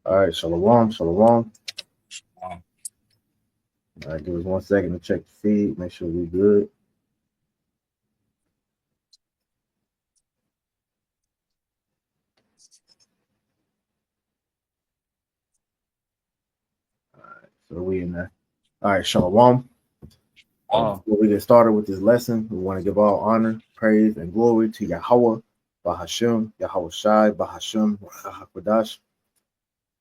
All right, shalom, shalom. Um, All right, give us 1 second to check the feed, make sure we good. So we in there. All right, shalom. um, Before we get started with this lesson, we want to give all honor, praise, and glory to Yahweh, Bahashim, Yahweh Shai, Bahashim, Hakwadash.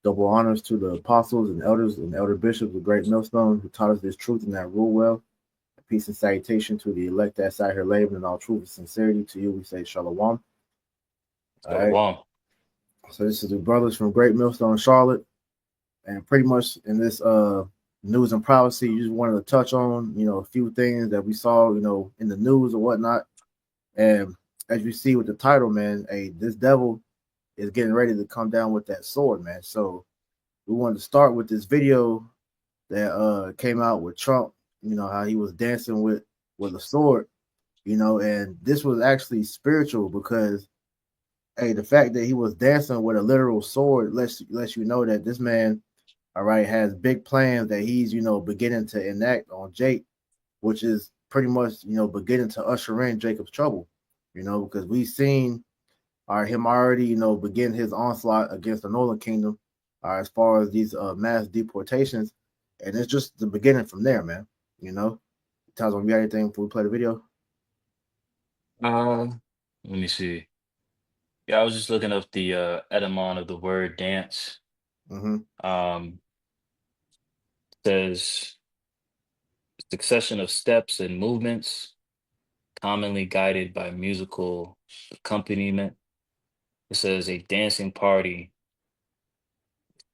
Double honors to the apostles and elder bishops of Great Millstone who taught us this truth and that rule well. Peace and salutation to the elect that sat here laboring in all truth and sincerity. To you, we say shalom. All so right. So this is the brothers from Great Millstone, Charlotte, and pretty much in this news and privacy, you just wanted to touch on a few things that we saw in the news or whatnot. And as you see with the title, man, this devil is getting ready to come down with that sword, man. So we wanted to start with this video that came out with Trump. You know how he was dancing with a sword. And this was actually spiritual because the fact that he was dancing with a literal sword lets you know that this man, all right, has big plans that he's beginning to enact on Jake, which is pretty much beginning to usher in Jacob's trouble. Because we've seen him already begin his onslaught against the Northern Kingdom, as far as these mass deportations, and it's just the beginning from there, man. You know, Taz, we got anything before we play the video? um, let me see. Yeah, I was just looking up the etymon of the word dance. Mm-hmm. Um, says succession of steps and movements, commonly guided by musical accompaniment. It says a dancing party.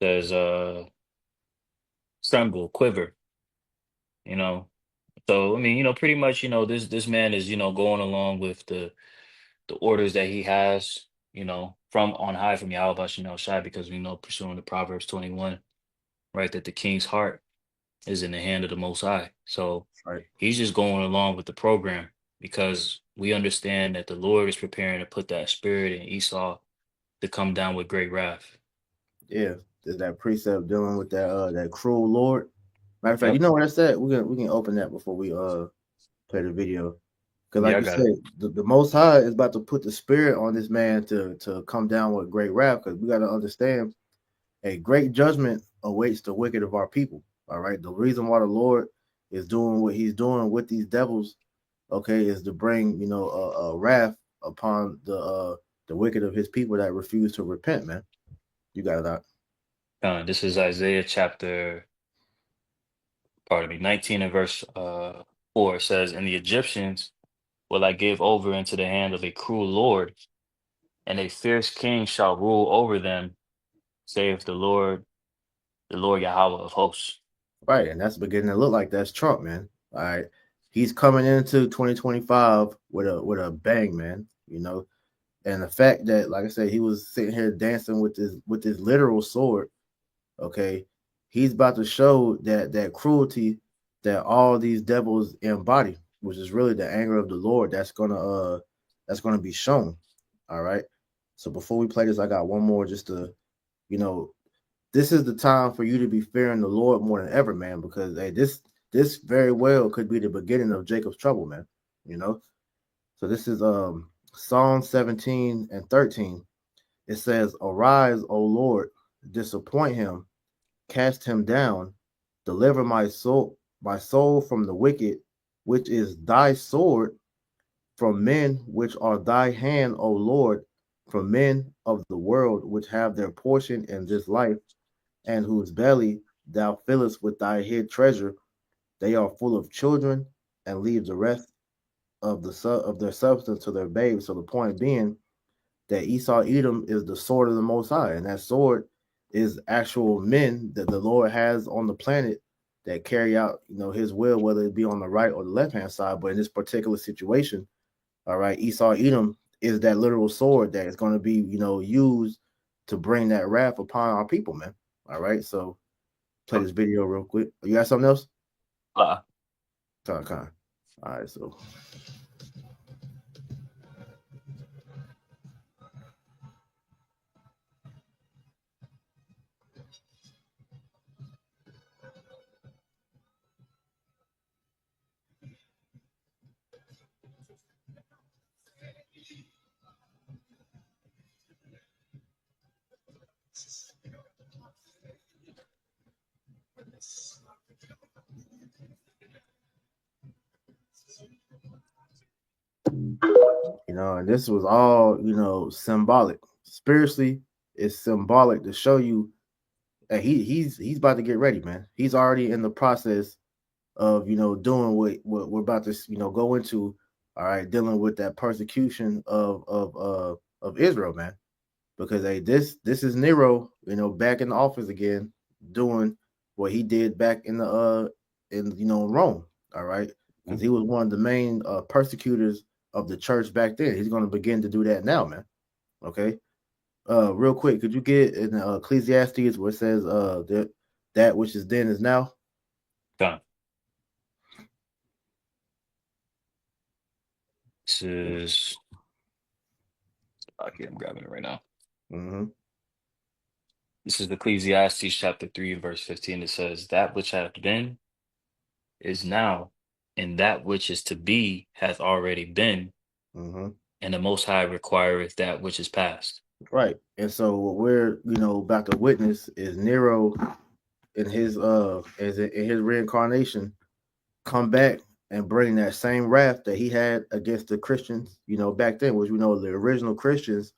Says tremble, quiver. You know. So I mean, pretty much, this man is, going along with the orders that he has, from on high from Yahweh Shai, because we know pursuing the Proverbs 21, right, that the king's heart is in the hand of the Most High. So Right. he's just going along with the program because we understand that the Lord is preparing to put that spirit in Esau to come down with great wrath. Yeah. There's that precept dealing with that cruel Lord. Matter of fact, you Yep. know what I said? We can open that before we play the video. Because Yeah, like I you got it. said, the Most High is about to put the spirit on this man to come down with great wrath. Because we got to understand a great judgment awaits the wicked of our people. All right. The reason why the Lord is doing what He's doing with these devils, okay, is to bring a wrath upon the wicked of His people that refuse to repent. Man, you got it out. This is Isaiah chapter, pardon me, 19 and verse 4. It says, "And the Egyptians will I give over into the hand of a cruel Lord, and a fierce king shall rule over them, saith the Lord Yahweh of hosts." Right, and that's beginning to look like that's Trump, man. All right, he's coming into 2025 with a bang, man. And the fact that, like I said, he was sitting here dancing with this literal sword. Okay, he's about to show that cruelty that all these devils embody, which is really the anger of the Lord. That's gonna be shown. All right. So before we play this, I got one more just to you know this is the time for you to be fearing the Lord more than ever, man, because hey, this very well could be the beginning of Jacob's trouble, man. You know. So this is Psalm 17 and 13. It says, "Arise, O Lord, disappoint him, cast him down, deliver my soul from the wicked, which is thy sword, from men which are thy hand, O Lord, from men of the world which have their portion in this life, and whose belly thou fillest with thy hid treasure. They are full of children, and leave the rest of their substance to their babes." So the point being that Esau Edom is the sword of the Most High, and that sword is actual men that the Lord has on the planet that carry out His will, whether it be on the right or the left hand side. But in this particular situation, all right, Esau Edom is that literal sword that is going to be used to bring that wrath upon our people, man. All right, so play this video real quick. You got something else? Uh, Con. All right, so And this was all, symbolic. Spiritually, it's symbolic to show you that he's about to get ready, man. He's already in the process of, doing what we're about to, go into. All right, dealing with that persecution of Israel, man. Because hey, this is Nero, back in the office again, doing what he did back in the in Rome. All right, because Mhm. he was one of the main persecutors of the church back then. He's going to begin to do that now, man. Okay. Real quick, could you get in Ecclesiastes where it says that which is then is now? Done. This is okay. I'm grabbing it right now. Mm-hmm. This is Ecclesiastes chapter 3 and verse 15. It says, "That which hath been is now, and that which is to be hath already been, Mm-hmm. and the Most High requireth that which is past." Right. And so what we're about to witness is Nero in his in his reincarnation come back and bring that same wrath that he had against the Christians, back then, which we know the original Christians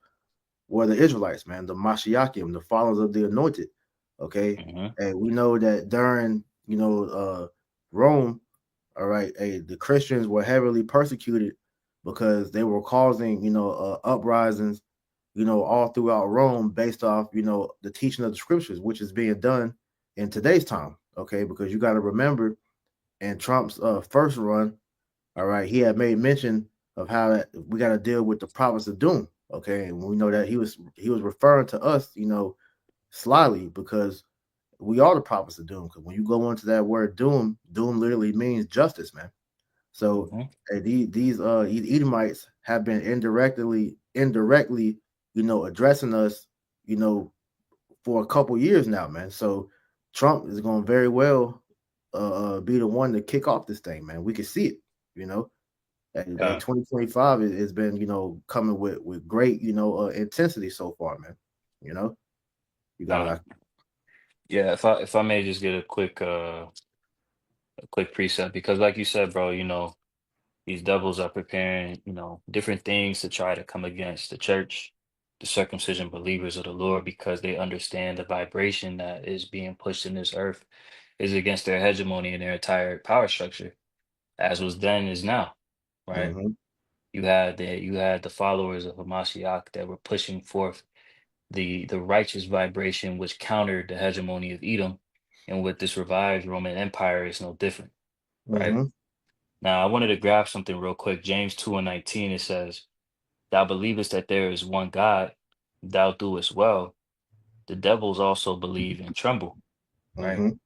were the Israelites, man, the Mashiachim, the followers of the anointed. Okay. Hmm. And we know that during, Rome, all right, the Christians were heavily persecuted because they were causing, uprisings, all throughout Rome based off, the teaching of the scriptures, which is being done in today's time. Okay. Because you got to remember, in Trump's first run, all right, he had made mention of how that we got to deal with the prophets of doom. Okay, and we know that he was referring to us, slyly, because we are the prophets of doom. Because when you go into that word doom, doom literally means justice, man. So Hmm. these Edomites have been indirectly, addressing us, you know, for a couple years now, man. So Trump is going to very well be the one to kick off this thing, man. We can see it, you know. And Yeah. 2025 has been, coming with great, intensity so far, man. You know, you Uh, got yeah, if I may just get a quick precept, because like you said, bro, these devils are preparing, different things to try to come against the church, the circumcision believers of the Lord, because they understand the vibration that is being pushed in this earth is against their hegemony and their entire power structure, as was then is now, right? mm-hmm, You had the followers of Hamashiach that were pushing forth the righteous vibration which countered the hegemony of Edom, and with this revived Roman Empire is no different, right? mm-hmm, Now I wanted to grab something real quick. James 2 and 19, it says, "Thou believest that there is one God, thou doest well. The devils also believe and tremble," right? mm-hmm,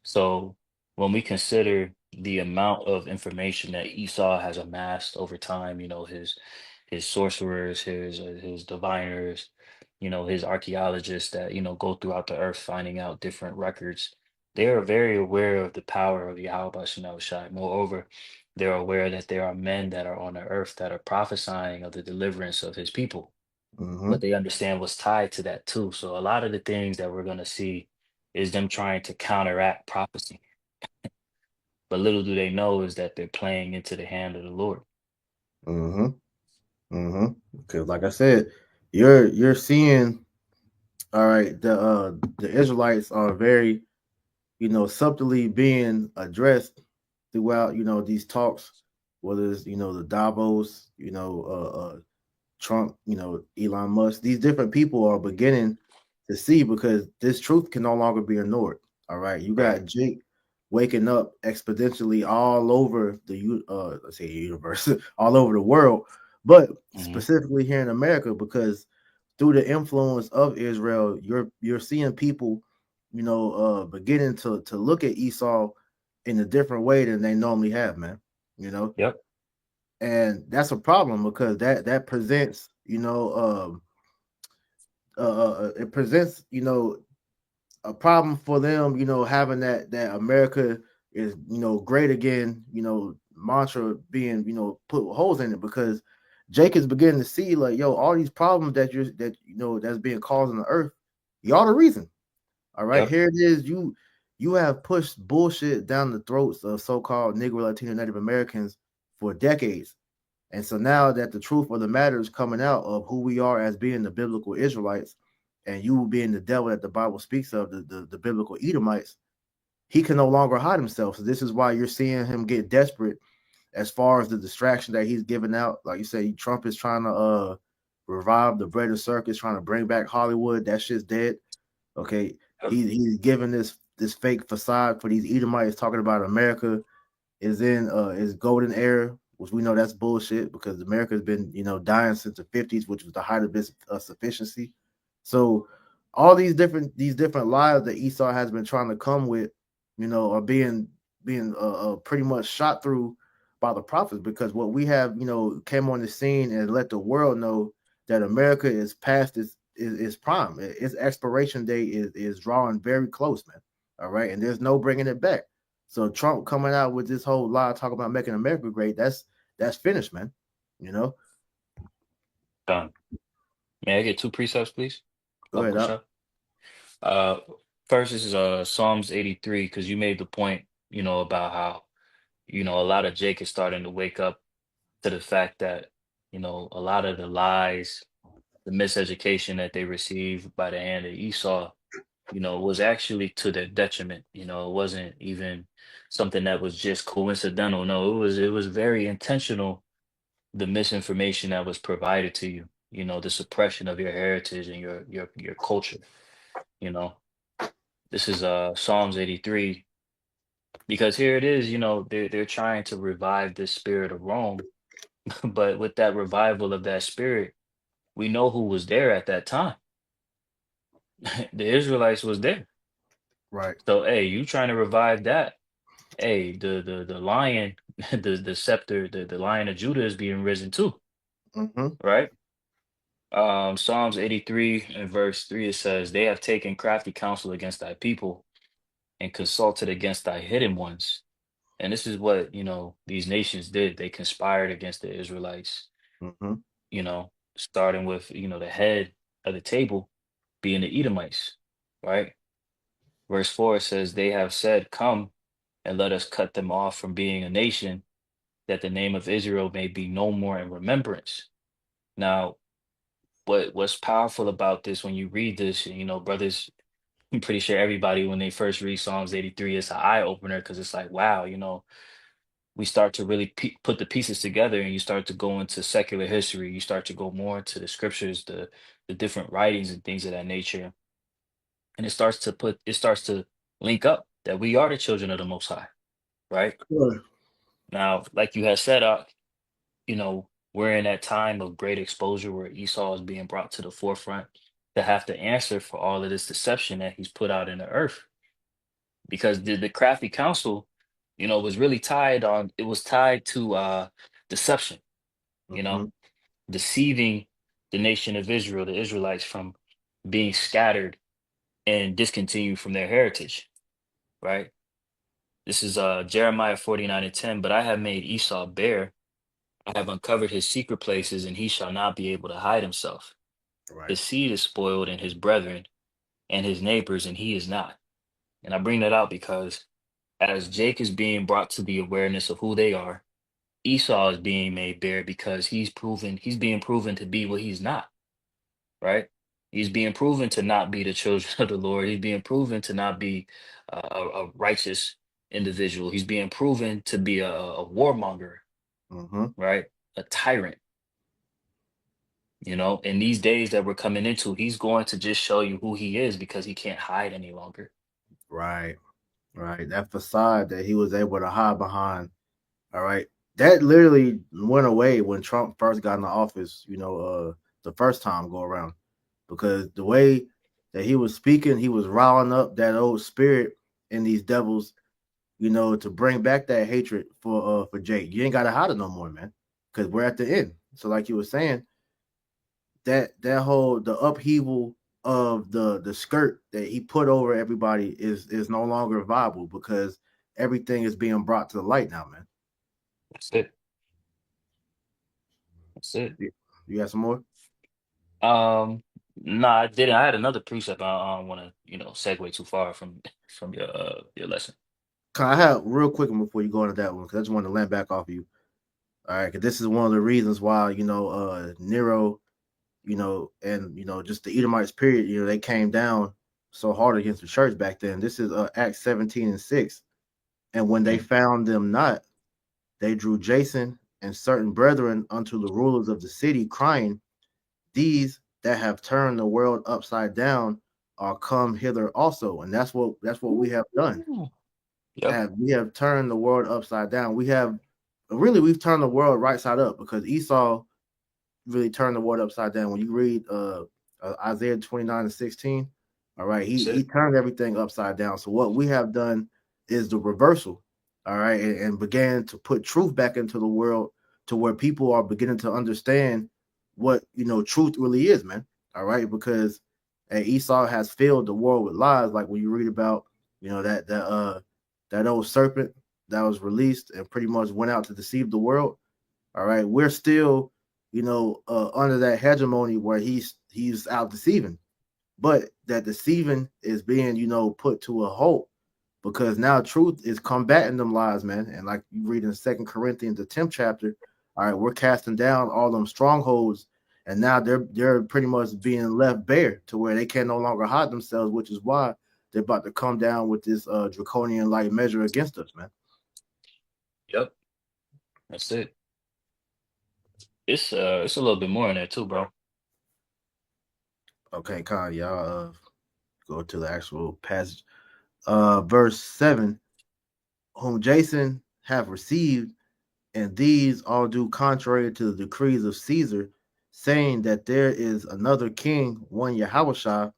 So when we consider the amount of information that Esau has amassed over time, his sorcerers, his diviners, his archaeologists that go throughout the earth finding out different records, they are very aware of the power of Yahweh Shai. Moreover, they're aware that there are men that are on the earth that are prophesying of the deliverance of his people, mm-hmm, but they understand what's tied to that too. So a lot of the things that we're going to see is them trying to counteract prophecy. But little do they know is that they're playing into the hand of the Lord. mm-hmm, mm-hmm. Because like I said, you're seeing, all right, the Israelites are very, subtly being addressed throughout, these talks, whether it's, the Davos, Trump, Elon Musk, these different people are beginning to see, because this truth can no longer be ignored. All right. You Right. got Jake waking up exponentially all over let's say universe, all over the world, but Hmm. specifically here in America, because through the influence of Israel, you're seeing people, beginning to look at Esau in a different way than they normally have, man. You know, Yep. and that's a problem, because that presents, it presents, a problem for them, having that America is, great again, mantra being, put holes in it, because Jake is beginning to see, like, yo, all these problems that's being caused on the earth, y'all the reason. All right, Yep. here it is. You have pushed bullshit down the throats of so-called Negro, Latino, Native Americans for decades. And so now that the truth of the matter is coming out of who we are as being the biblical Israelites, and you being the devil that the Bible speaks of, the biblical Edomites, he can no longer hide himself. So this is why you're seeing him get desperate as far as the distraction that he's giving out. Like you say, Trump is trying to revive the Bread Circus, trying to bring back Hollywood. That shit's dead. Okay, he's giving this fake facade for these Edomites, talking about America is in is golden era, which we know that's bullshit because America's been dying since the 50s, which was the height of its sufficiency. So all these different lies that Esau has been trying to come with, are being pretty much shot through by the prophets, because what we have came on the scene and let the world know that America is past its prime. Its expiration date is drawing very close, man. All right, and there's no bringing it back. So Trump coming out with this whole lie talking about making America great, that's finished, man. You know. Done. May I get two precepts, please? Go ahead, up. Uh, First, this is Psalms 83, because you made the point, about how, a lot of Jake is starting to wake up to the fact that, a lot of the lies, the miseducation that they received by the hand of Esau, was actually to their detriment. It wasn't even something that was just coincidental. No, it was very intentional, the misinformation that was provided to you, the suppression of your heritage and your culture, you know. This is Psalms 83, because here it is, they're trying to revive the spirit of Rome, but with that revival of that spirit, we know who was there at that time. The Israelites was there. Right. So hey, you trying to revive that. Hey, the lion, the scepter, the lion of Judah is being risen too, Mm-hmm. right? Psalms 83 and verse 3, it says, "They have taken crafty counsel against thy people and consulted against thy hidden ones." And this is what, these nations did. They conspired against the Israelites, Mm-hmm. starting with, the head of the table being the Edomites, right? Verse 4 says, "They have said, Come and let us cut them off from being a nation, that the name of Israel may be no more in remembrance." Now, what's powerful about this when you read this, brothers, I'm pretty sure everybody when they first read Psalms 83, it's an eye opener, because it's like, wow, we start to really put the pieces together, and you start to go into secular history. You start to go more into the scriptures, the different writings and things of that nature, and it starts to link up that we are the children of the Most High, right? Sure. Now, like you had said, we're in that time of great exposure where Esau is being brought to the forefront to have to answer for all of this deception that he's put out in the earth. Because the crafty counsel, was really tied to deception, you Mm-hmm. know, deceiving the nation of Israel, the Israelites, from being scattered and discontinued from their heritage, right? This is Jeremiah 49 and 10. "But I have made Esau bare. I have uncovered his secret places, and he shall not be able to hide himself. Right. His seed is spoiled, and his brethren, and his neighbors, and he is not." And I bring that out because as Jake is being brought to the awareness of who they are, Esau is being made bare because he's being proven to be what he's not, right? He's being proven to not be the children of the Lord. He's being proven to not be a righteous individual. He's being proven to be a warmonger, Mm-hmm. right? A tyrant. In these days that we're coming into, he's going to just show you who he is because he can't hide any longer. Right. Right. That facade that he was able to hide behind. All right. That literally went away when Trump first got in the office, the first time go around. Because the way that he was speaking, he was riling up that old spirit in these devils, to bring back that hatred for Jake. You ain't gotta hide it no more, man. Because we're at the end. So like you were saying, that whole the upheaval of the skirt that he put over everybody is no longer viable because everything is being brought to the light now, man. That's it. That's it. You got some more? No, I didn't. I had another precept. I don't want to, segue too far from your lesson. I have real quick before you go into that one because I just want to land back off you. All right, 'cause this is one of the reasons why Nero, and just the Edomites period, they came down so hard against the church back then. This is Acts 17:6. And when they Mm. found them not, they drew Jason and certain brethren unto the rulers of the city, crying, these that have turned the world upside down are come hither also. And that's what we have done. Ooh. Yep. We have turned the world upside down. We've turned the world right side up, because Esau really turned the world upside down. When you read Isaiah 29:16, all right, That's he it. turned everything upside down. So what we have done is the reversal, all right, and began to put truth back into the world, to where people are beginning to understand what truth really is, man. All right, because Esau has filled the world with lies, like when you read about that old serpent that was released and pretty much went out to deceive the world. All right, we're still under that hegemony where he's out deceiving, but that deceiving is being put to a halt, because now truth is combating them lies, man. And like you read in Second Corinthians, the 10th chapter, all right, we're casting down all them strongholds, and now they're pretty much being left bare to where they can no longer hide themselves, which is why they're about to come down with this draconian like measure against us, man. Yep. That's it. It's a little bit more in there too, bro. Okay, Khan, y'all go to the actual passage. Verse 7, whom Jason have received, and these all do contrary to the decrees of Caesar, saying that there is another king, one Yahushua.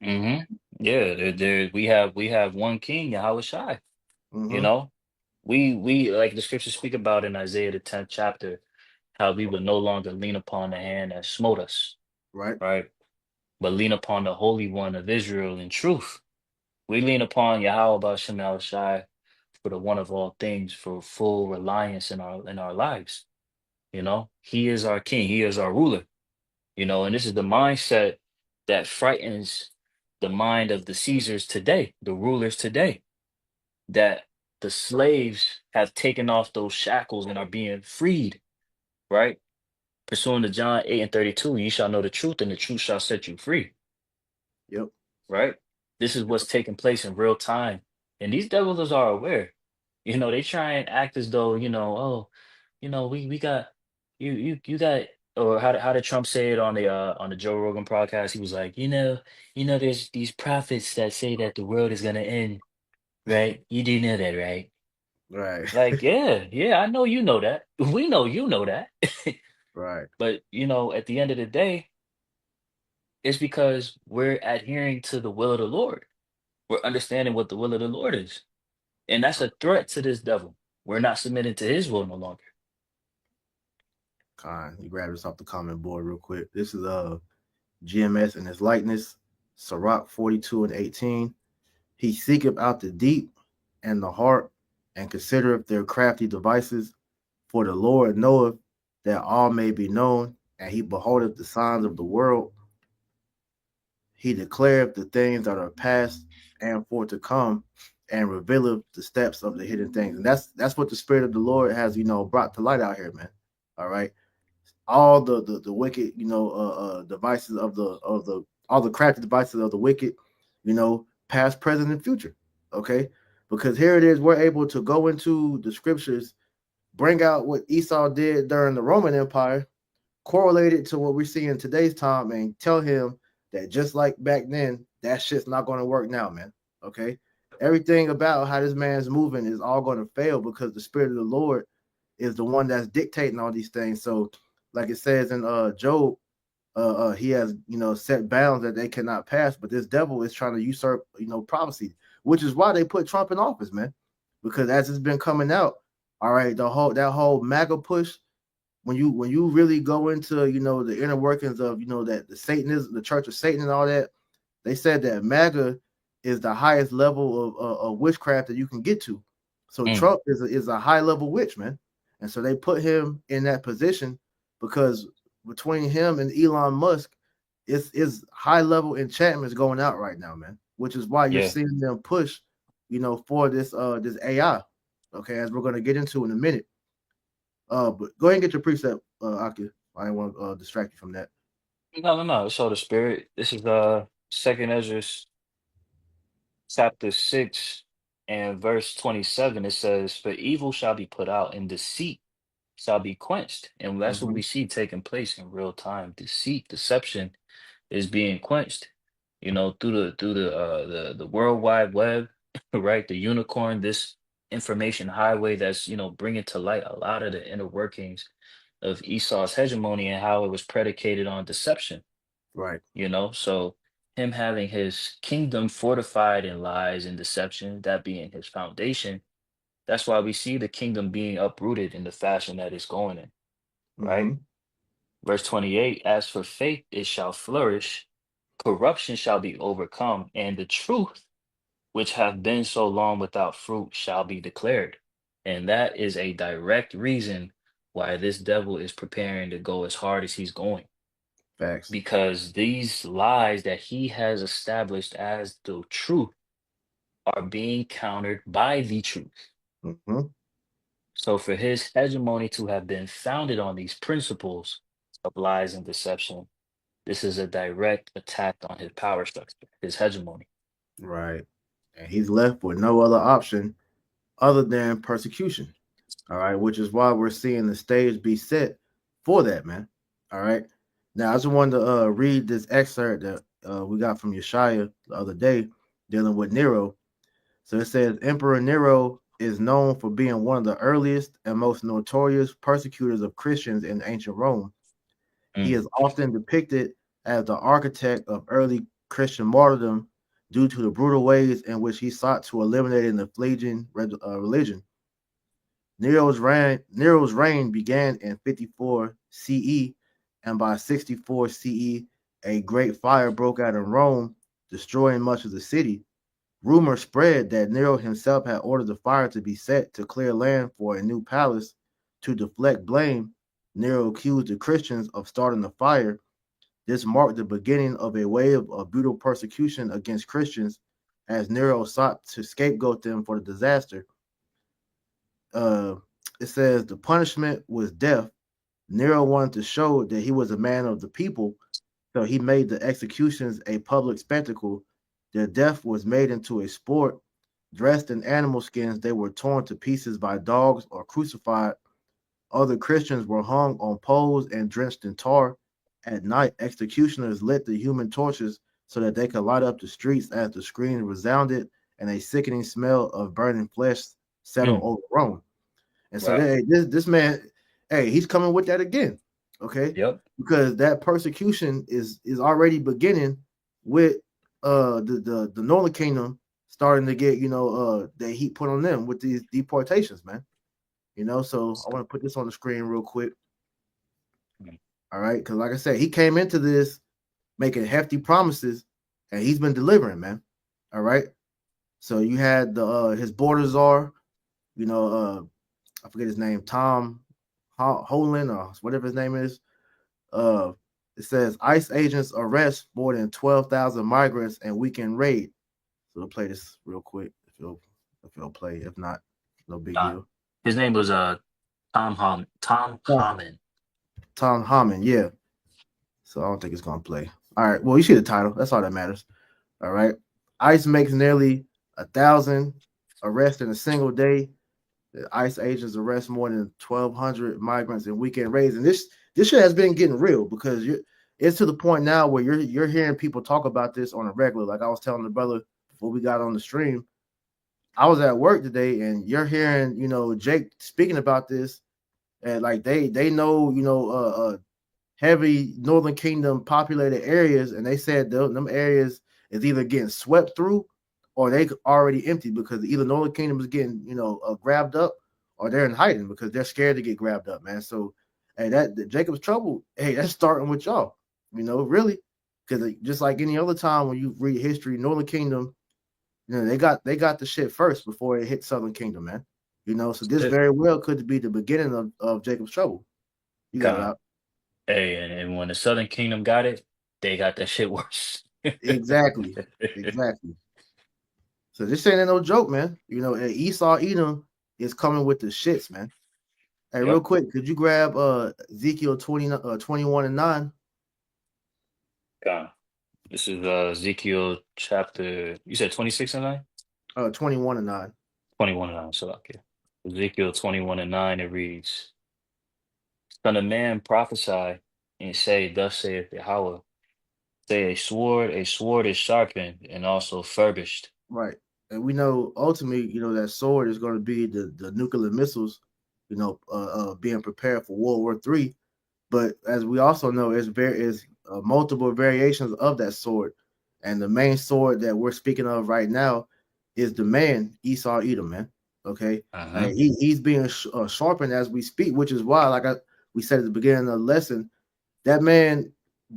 Mm-hmm. Yeah, we have one king, Yahweh Shai. You Mm-hmm. know, we like the scriptures speak about in Isaiah the 10th chapter, how we would no longer lean upon the hand that smote us, Right. right? But lean upon the Holy One of Israel in truth. We lean upon Yahweh Bashem Yahweh Shai for the one of all things, for full reliance in our lives. He is our king, he is our ruler, and this is the mindset that frightens the mind of the Caesars today, the rulers today, that the slaves have taken off those shackles and are being freed, right? Pursuing to John 8:32, ye shall know the truth, and the truth shall set you free, Yep. right? This is what's Yep. taking place in real time. And these devils are aware. They try and act as though, oh, we got you got, or how did Trump say it on the Joe Rogan podcast? He was like, there's these prophets that say that the world is gonna end, right? You do know that, right? Right. Like, yeah, yeah, I know you know that. We know you know that. Right. But at the end of the day, it's because we're adhering to the will of the Lord. We're understanding what the will of the Lord is. And that's a threat to this devil. We're not submitting to his will no longer. Khan, you grab this off the comment board real quick. This is GMS and his likeness, Sirach 42:18. He seeketh out the deep and the heart, and considereth their crafty devices. For the Lord knoweth that all may be known, and he beholdeth the signs of the world. He declareth the things that are past and for to come, and revealeth the steps of the hidden things. And that's what the Spirit of the Lord has, brought to light out here, man. All right. All the wicked, devices of the all the crafty devices of the wicked, past, present, and future. Okay. Because here it is, we're able to go into the scriptures, bring out what Esau did during the Roman Empire, correlate it to what we see in today's time, and tell him that just like back then, that shit's not going to work now, man. Okay. Everything about how this man's moving is all going to fail, because the Spirit of the Lord is the one that's dictating all these things. So, like it says in Job, he has set bounds that they cannot pass, but this devil is trying to usurp prophecy, which is why they put Trump in office, man. Because as it's been coming out, all right, that whole MAGA push, when you really go into the inner workings of that the Satanism, the Church of Satan, and all that, they said that MAGA is the highest level of witchcraft that you can get to. So Mm, Trump is a high level witch, man, and so they put him in that position because between him and Elon Musk, it's high level enchantments going out right now, man. Which is why you're yeah. seeing them push, for this AI. Okay, as we're gonna get into in a minute. But go ahead and get your precept, Aki. I didn't want to distract you from that. No, no, no. It's all the spirit. This is Second Ezra chapter 6 and verse 27. It says, "For evil shall be put out, and deceit shall be quenched." And that's what Mm-hmm. we see taking place in real time. Deceit, deception is being quenched. Through the World Wide Web, right? The unicorn, this information highway that's bringing to light a lot of the inner workings of Esau's hegemony and how it was predicated on deception. Right. So him having his kingdom fortified in lies and deception, that being his foundation, that's why we see the kingdom being uprooted in the fashion that it's going in, right? Mm-hmm. Verse 28, as for faith, it shall flourish, corruption shall be overcome, and the truth, which have been so long without fruit, shall be declared. And that is a direct reason why this devil is preparing to go as hard as he's going, Facts. because these lies that he has established as the truth are being countered by the truth. Mm-hmm. So for his hegemony to have been founded on these principles of lies and deception, this is a direct attack on his power structure, his hegemony. Right. And he's left with no other option other than persecution. All right, which is why we're seeing the stage be set for that, man. All right. Now, I just wanted to read this excerpt that we got from Yeshaya the other day dealing with Nero. So it says Emperor Nero is known for being one of the earliest and most notorious persecutors of Christians in ancient Rome. He Mm, is often depicted as the architect of early Christian martyrdom due to the brutal ways in which he sought to eliminate the Pelagian religion. Nero's reign began in 54 CE, and by 64 CE, a great fire broke out in Rome, destroying much of the city. Rumor spread that Nero himself had ordered the fire to be set to clear land for a new palace. To deflect blame, Nero accused the Christians of starting the fire. This marked the beginning of a wave of brutal persecution against Christians as Nero sought to scapegoat them for the disaster. Uh, it says the punishment was death. Nero wanted to show that he was a man of the people, so he made the executions a public spectacle. Their death was made into a sport. Dressed in animal skins, they were torn to pieces by dogs or crucified. Other Christians were hung on poles and drenched in tar. At night, executioners lit the human torches so that they could light up the streets as the screams resounded and a sickening smell of burning flesh settled mm, over Rome. And so wow. this man, hey, he's coming with that again, okay? Yep. Because that persecution is already beginning with the Northern Kingdom starting to get the heat put on them with these deportations, man. So I want to put this on the screen real quick. Mm, All right, because like I said, he came into this making hefty promises, and he's been delivering, man. All right. So you had the his border czar, you know, I forget his name, Tom Holland or whatever his name is. Uh, it says ICE agents arrest more than 12,000 migrants and weekend raid. So we'll play this real quick if you'll play. If not, no big Don. deal. His name was Tom Tom, Hammond. Tom Hammond, yeah. So I don't think it's gonna play. All right. Well, you see the title. That's all that matters. All right. ICE makes nearly 1,000 arrests in a single day. The ICE agents arrest more than 1,200 migrants in weekend raids, and this shit has been getting real because it's to the point now where you're hearing people talk about this on a regular. Like I was telling the brother before we got on the stream, I was at work today, and you're hearing Jake speaking about this, and like they know heavy Northern Kingdom populated areas, and they said them areas is either getting swept through or they already empty because either Northern Kingdom is getting grabbed up or they're in hiding because they're scared to get grabbed up, man. So hey, that Jacob's trouble, hey, that's starting with y'all, really, because just like any other time when you read history, Northern Kingdom, they got the shit first before it hit Southern Kingdom, man. So this It very well could be the beginning of Jacob's trouble. You got it gone. out. Hey, and when the Southern Kingdom got it, they got that shit worse. Exactly. Exactly. So this ain't no joke, man. And Esau Edom is coming with the shits, man. Hey, real Yep. quick, could you grab Ezekiel 21 and 9? Con. This is Ezekiel chapter, you said 26 and 9? 21 and 9. 21 and 9, so okay. Ezekiel 21 and 9, it reads, Son of man, prophesy and say, Thus saith Yahweh, say a sword is sharpened and also furbished. Right. And we know ultimately, that sword is going to be the nuclear missiles, being prepared for World War III. But as we also know, is multiple variations of that sword, and the main sword that we're speaking of right now is the man Esau Edom, man. Okay, Uh-huh. he's being sharpened as we speak, which is why, we said at the beginning of the lesson, that man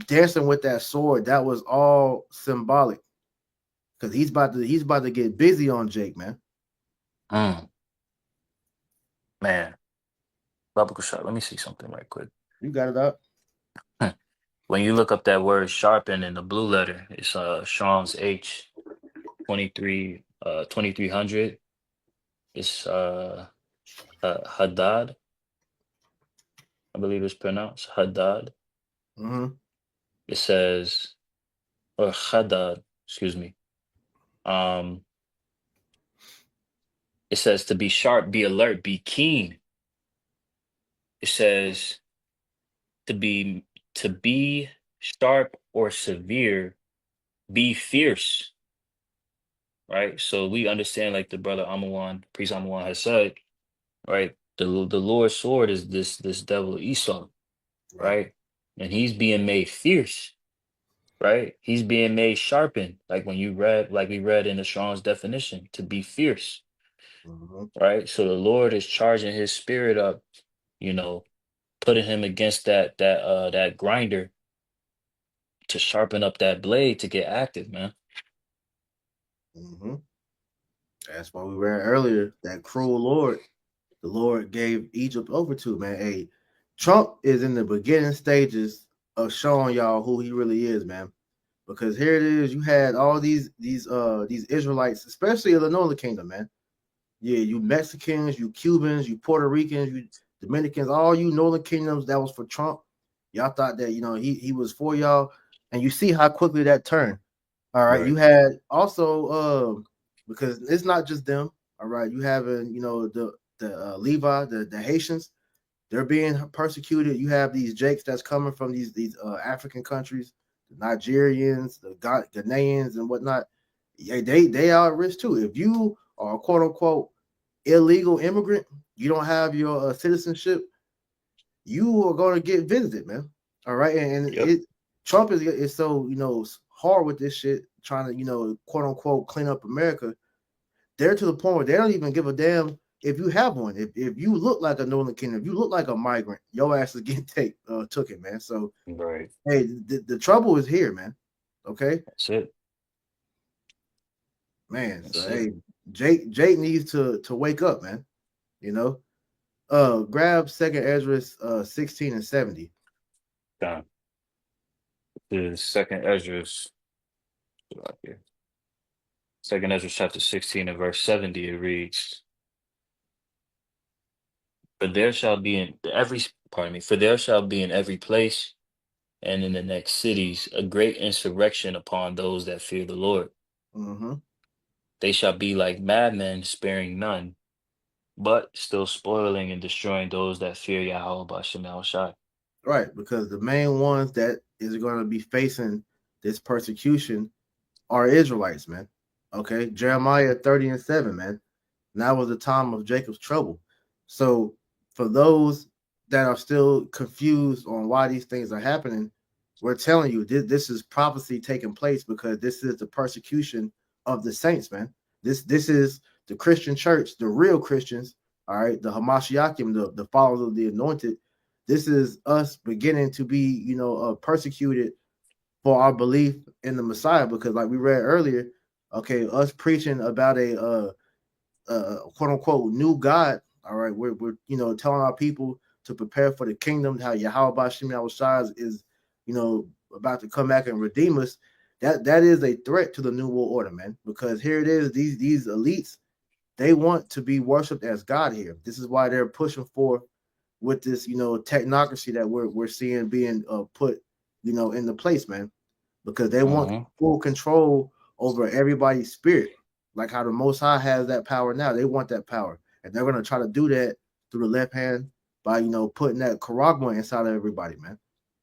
dancing with that sword, that was all symbolic, because he's about to get busy on Jake, man. Mm, man, Baba Kushak, let me see something right quick. You got it up. When you look up that word sharpen in the blue letter, it's Strong's H 2300. It's Hadad, I believe it's pronounced Hadad. Mm-hmm. It says, or Hadad, excuse me. Um, it says to be sharp, be alert, be keen. It says to be to be sharp or severe, be fierce, right? So we understand, like the brother Amawan, priest Amawan has said, right? The Lord's sword is this devil Esau, Right. right? And he's being made fierce, right? He's being made sharpened, like when you read, like we read in the Strong's definition, to be fierce, Mm-hmm. right? So the Lord is charging his spirit up, you know, putting him against that grinder to sharpen up that blade to get active, man. Mm-hmm. That's why we read earlier that cruel Lord the Lord gave Egypt over to, man. Hey, Trump is in the beginning stages of showing y'all who he really is, man. Because here it is, you had all these Israelites, especially in the Northern Kingdom, man. Yeah, you Mexicans, you Cubans, you Puerto Ricans, you Dominicans, all you Northern Kingdoms that was for Trump. Y'all thought that he was for y'all, and you see how quickly that turned. All right, you Right. had also because it's not just them. All right, you having the Levi, the Haitians, they're being persecuted. You have these Jakes that's coming from these African countries, the Nigerians, the Ghanaians, and whatnot. Yeah, they are at risk too. If you are a quote unquote illegal immigrant, you don't have your citizenship, you are going to get visited, man. All right, and Yep. Trump is so hard with this shit, trying to quote unquote clean up America. They're to the point where they don't even give a damn if you have one. If you look like a Northern Kingdom, if you look like a migrant, your ass is getting took it, man. So Right. hey, the trouble is here, man. Okay, That's it. man. So That's it. hey, Jake needs to wake up, man. You know, grab Second Ezra 16 and 70. Done. The second Ezra's right here. Second Ezra chapter 16 and verse 70, it reads, For there shall be in every pardon me, for there shall be in every place and in the next cities a great insurrection upon those that fear the Lord. Mm-hmm. They shall be like madmen, sparing none, but still spoiling and destroying those that fear Yahweh Bashem El Shai. Right, because the main ones that is going to be facing this persecution are Israelites, man. Okay, Jeremiah 30 and 7, man. Now was the time of Jacob's trouble. So for those that are still confused on why these things are happening, we're telling you this is prophecy taking place because this is the persecution of the saints, man. This is the Christian church, the real Christians, all right, the Hamashiachim, the followers of the anointed. This is us beginning to be, persecuted for our belief in the Messiah, because like we read earlier, okay, us preaching about a quote unquote new God. All right, we're telling our people to prepare for the kingdom, how Yahweh Bashim Yahushua is about to come back and redeem us. That is a threat to the new world order, man. Because here it is, these elites, they want to be worshipped as God here. This is why they're pushing for with this, technocracy that we're seeing being put, into place, man, because they want Mm-hmm. full control over everybody's spirit, like how the Most High has that power now. They want that power, and they're gonna try to do that through the left hand by putting that charagma inside of everybody, man.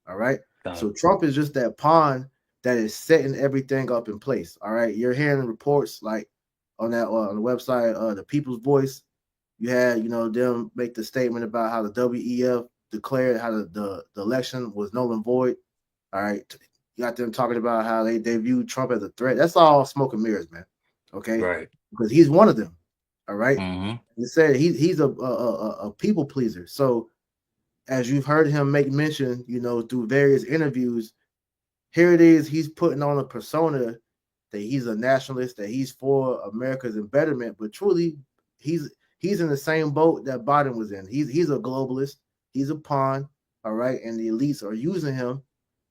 All right. So Trump is just that pawn that is setting everything up in place. All right. You're hearing reports like on that on the website, the People's Voice. You had, them make the statement about how the WEF declared how the election was null and void. All right. You got them talking about how they viewed Trump as a threat. That's all smoke and mirrors, man. Okay. Right. Because he's one of them. All right. Mm-hmm. He said he's a people pleaser. So as you've heard him make mention, through various interviews, here it is. He's putting on a persona that he's a nationalist, that he's for America's embetterment, but truly, he's in the same boat that Biden was in. He's a globalist. He's a pawn. All right, and the elites are using him.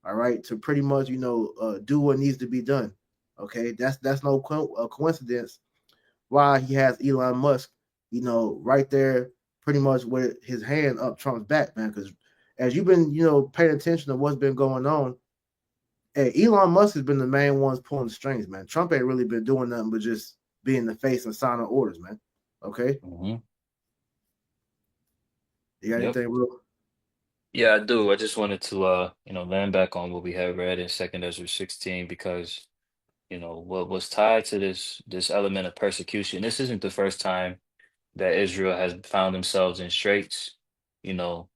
All right, to pretty much do what needs to be done. Okay, that's no coincidence why he has Elon Musk, right there, pretty much with his hand up Trump's back, man. Because as you've been, paying attention to what's been going on, hey, Elon Musk has been the main ones pulling the strings, man. Trump ain't really been doing nothing but just being the face and signing orders, man. Okay, Mm-hmm. you got Yep. anything, bro? Yeah, I do. I just wanted to land back on what we have read in Second Ezra 16 because, what was tied to this element of persecution. This isn't the first time that Israel has found themselves in straits, you know,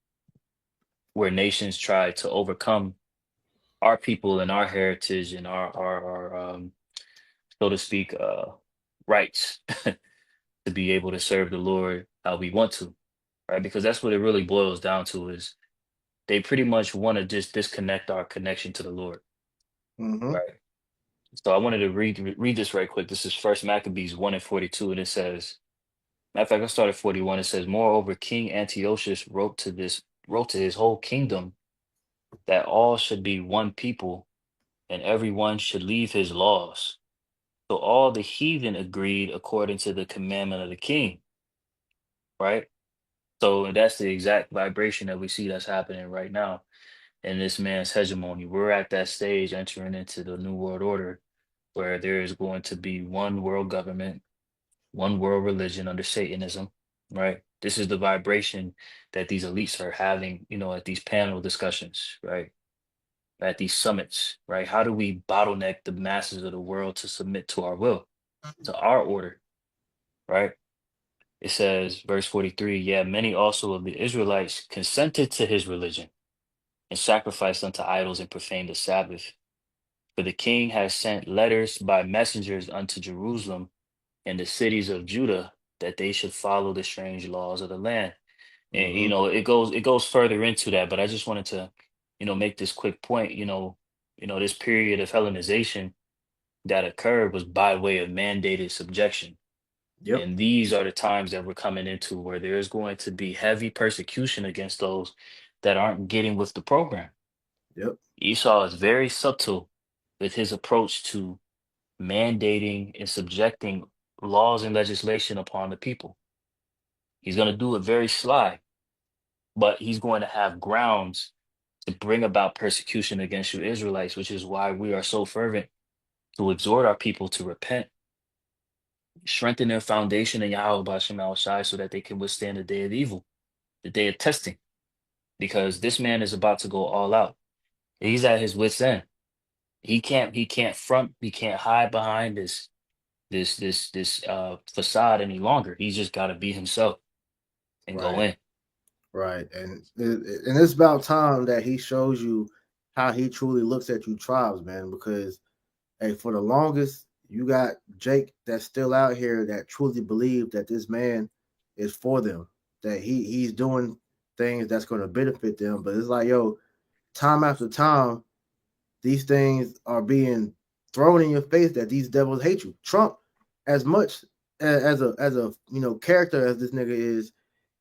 where nations try to overcome our people and our heritage and our so to speak, rights to be able to serve the Lord how we want to, right? Because that's what it really boils down to is they pretty much want to just disconnect our connection to the Lord, Mm-hmm. right? So I wanted to read this right quick. This is First Maccabees 1:42, and it says, matter of fact, I started 41. It says, moreover, King Antiochus wrote to his whole kingdom that all should be one people, and every one should leave his laws. So all the heathen agreed according to the commandment of the king, right? So that's the exact vibration that we see that's happening right now in this man's hegemony. We're at that stage entering into the New World Order where there is going to be one world government, one world religion under Satanism, right? This is the vibration that these elites are having, at these panel discussions, right? At these summits, right? How do we bottleneck the masses of the world to submit to our will, to our order, right? It says, verse 43, yeah, many also of the Israelites consented to his religion and sacrificed unto idols and profaned the Sabbath. For the king has sent letters by messengers unto Jerusalem and the cities of Judah that they should follow the strange laws of the land. And Mm-hmm. it goes further into that, but I just wanted to, make this quick point. This period of Hellenization that occurred was by way of mandated subjection. Yep. And these are the times that we're coming into where there's going to be heavy persecution against those that aren't getting with the program. Yep. Esau is very subtle with his approach to mandating and subjecting laws and legislation upon the people. He's going to do it very sly, but he's going to have grounds to bring about persecution against you Israelites, which is why we are so fervent to exhort our people to repent, strengthen their foundation in Yahweh Bashem Al Shai so that they can withstand the day of evil, the day of testing, because this man is about to go all out. He's at his wit's end. He can't front, he can't hide behind this facade any longer. He's just got to be himself and go Right. in. Right. And it's about time that he shows you how he truly looks at you tribes, man, because hey, for the longest, you got Jake that's still out here that truly believe that this man is for them, that he's doing things that's going to benefit them. But it's like, yo, time after time, these things are being thrown in your face that these devils hate you. Trump, as much as a character as this nigga is,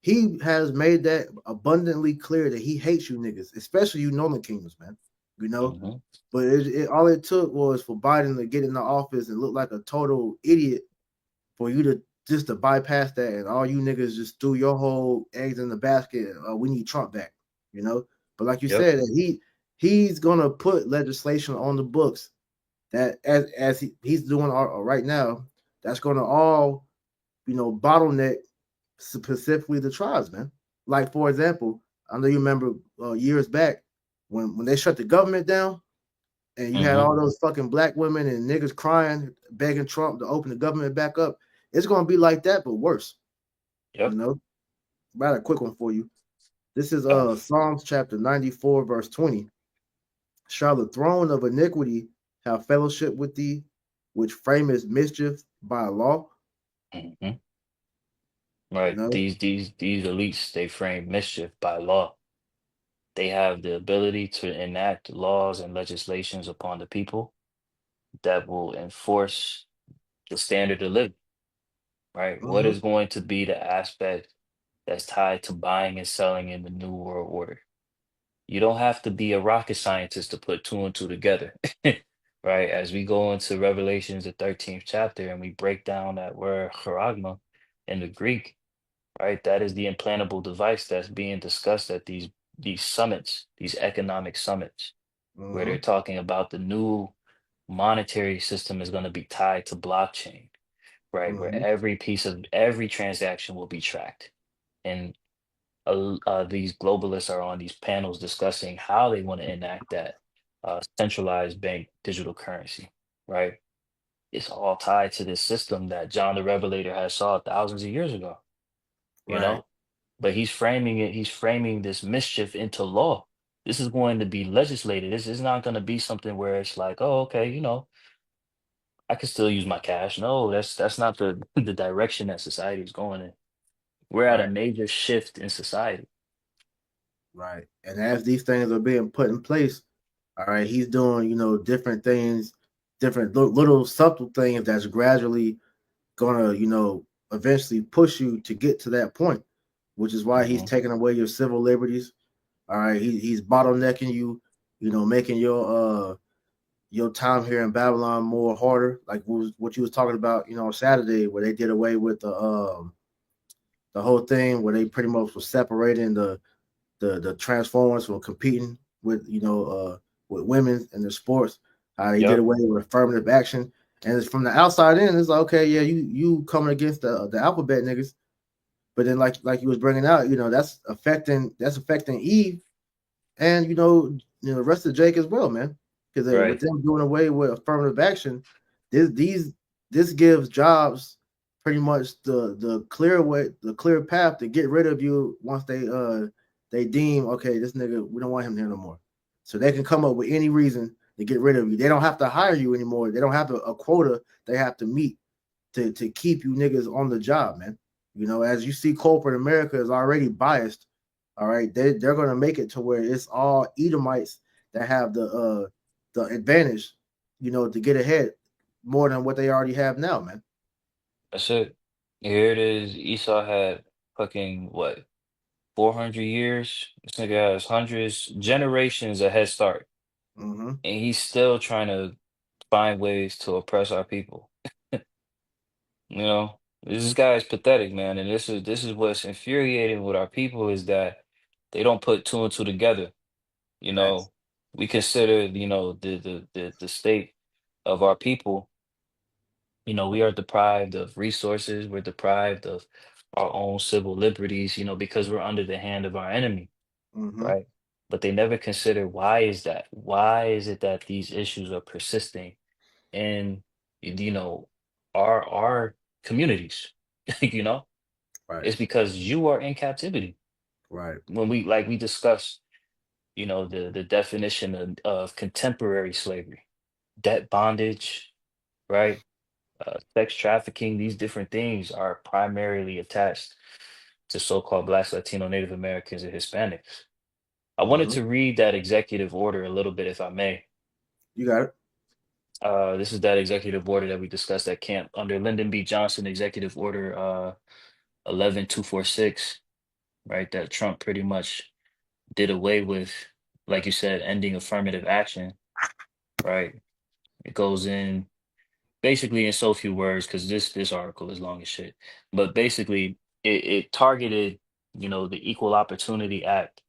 he has made that abundantly clear that he hates you niggas, especially you Northern Kingdoms, man. You know, Mhm. but all it took was for Biden to get in the office and look like a total idiot for you to just to bypass that, and all you niggas just threw your whole eggs in the basket. We need Trump back, you know. But like you Yep. said, he's gonna put legislation on the books that he's doing right now. That's gonna all bottleneck specifically the tribes, man. Like for example, I know you remember years back when they shut the government down and you had Mm-hmm. all those fucking black women and niggas crying, begging Trump to open the government back up. It's gonna be like that, but worse. You Yep. know, about a quick one for you. This is Uh, Psalms chapter 94, verse 20. Shall the throne of iniquity have fellowship with thee, which framest mischief by law? mhm. You Right. know? These elites, they frame mischief by law. They have the ability to enact laws and legislations upon the people that will enforce the standard of living, right? What Mm-hmm. is going to be the aspect that's tied to buying and selling in the New World Order? You don't have to be a rocket scientist to put two and two together, right? As we go into Revelations, the 13th chapter, and we break down that word charagma in the Greek, right? That is the implantable device that's being discussed at these summits, these economic summits, where they're Mm-hmm. talking about the new monetary system is going to be tied to blockchain, right? Where Mm-hmm. every piece of every transaction will be tracked. And these globalists are on these panels discussing how they want to enact that centralized bank digital currency, right? It's all tied to this system that John the Revelator has saw thousands of years ago, you Right. know? But he's framing this mischief into law. This is going to be legislated. This is not going to be something where it's like, oh, okay, I can still use my cash. No, that's not the the direction that society is going in. We're at a Right. major shift in society. Right. And as these things are being put in place, all right, he's doing, different things, different little subtle things that's gradually gonna, eventually push you to get to that point, which is why he's Hmm. taking away your civil liberties. All right, he's bottlenecking you, making your time here in Babylon more harder, like what you was talking about, Saturday, where they did away with the whole thing where they pretty much was separating the Transformers from competing with women in the sports. He did Yep. away with affirmative action, and it's from the outside in. It's like, okay, yeah, you coming against the alphabet niggas, but then like you was bringing out, that's affecting Eve and the rest of Jake as well, man. Because with Right. them doing away with affirmative action, this these this gives jobs pretty much the clear way, the clear path to get rid of you once they deem, okay, this nigga, we don't want him here no more. So they can come up with any reason to get rid of you. They don't have to hire you anymore. They don't have a quota they have to meet to keep you niggas on the job, man. As you see, corporate America is already biased. All right, they're gonna make it to where it's all Edomites that have the advantage, to get ahead more than what they already have now, man. That's it. Here it is. Esau had fucking what, 400 years? This nigga has hundreds, generations a head start. Mm-hmm. And he's still trying to find ways to oppress our people. This guy is pathetic, man. And this is what's infuriating with our people is that they don't put two and two together. You Facts. know, we consider, the state of our people. We are deprived of resources. We're deprived of our own civil liberties, because we're under the hand of our enemy, Mm-hmm. right? But they never consider why is that? Why is it that these issues are persisting in, you know, our communities? You know, Right. it's because you are in captivity. Right. When we discuss, the definition of contemporary slavery, debt bondage, right? Sex trafficking, these different things are primarily attached to so-called Blacks, Latino, Native Americans, and Hispanics. I wanted Mm-hmm. to read that executive order a little bit, if I may. You got it. This is that executive order that we discussed at camp under Lyndon B. Johnson, Executive Order 11246, right? That Trump pretty much did away with, like you said, ending affirmative action, right? It goes in. basically in so few words, because this article is long as shit. But basically, it targeted, the Equal Opportunity Act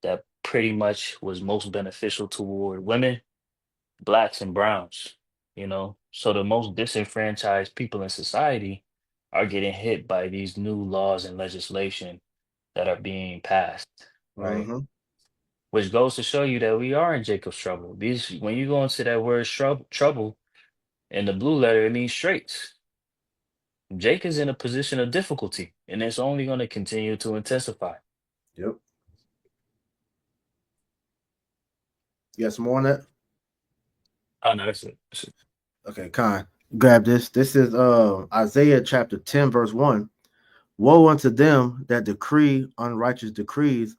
that pretty much was most beneficial toward women, blacks, and browns. So the most disenfranchised people in society are getting hit by these new laws and legislation that are being passed, right? Mm-hmm. Which goes to show you that we are in Jacob's trouble. These, when you go into that word trouble in the blue letter, it means straits. Jake is in a position of difficulty, and it's only going to continue to intensify. Yep. You got some more on that? Oh no, that's it. Okay, Con. Grab this. This is Isaiah chapter 10, verse 1. Woe unto them that decree unrighteous decrees,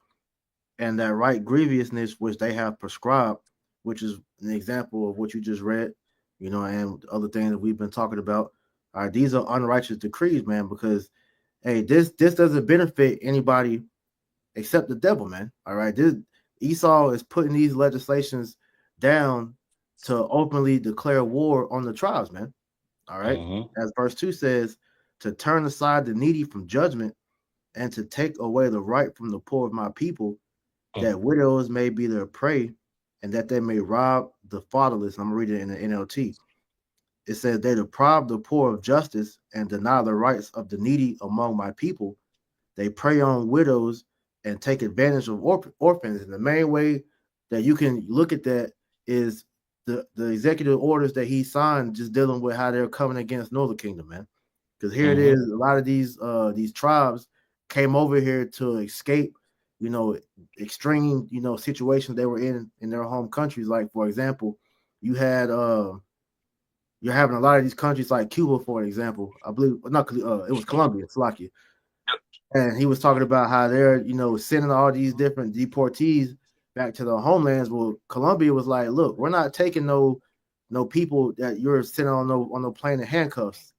and that right grievousness which they have prescribed, which is an example of what you just read, and other things that we've been talking about. All right, these are unrighteous decrees, man, because hey, this doesn't benefit anybody except the devil, man. All right, this Esau is putting these legislations down to openly declare war on the tribes, man. All right, Mm-hmm. as verse 2 says, to turn aside the needy from judgment and to take away the right from the poor of my people, that widows may be their prey, and that they may rob the fatherless. I'm reading it in the NLT. It says, they deprive the poor of justice and deny the rights of the needy among my people. They prey on widows and take advantage of orphans. And the main way that you can look at that is the executive orders that he signed, just dealing with how they're coming against Northern Kingdom, man. Because here it Mm-hmm. is, a lot of these tribes came over here to escape, extreme, situations they were in their home countries. Like, for example, you had you're having a lot of these countries like Cuba, for example. I believe not it was Colombia, Slovakia. And he was talking about how they're, sending all these different deportees back to their homelands. Well, Colombia was like, look, we're not taking no people that you're sending on no plane in handcuffs.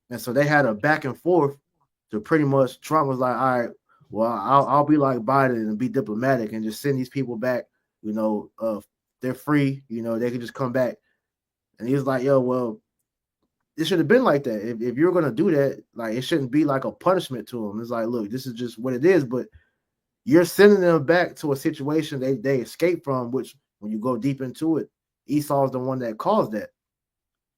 And so they had a back and forth to pretty much Trump was like, all right, well, I'll be like Biden and be diplomatic and just send these people back. They're free. They can just come back. And he was like, yo, well, it should have been like that. If you're gonna do that, like it shouldn't be like a punishment to them. It's like, look, this is just what it is. But you're sending them back to a situation they escaped from, which when you go deep into it, Esau's the one that caused that.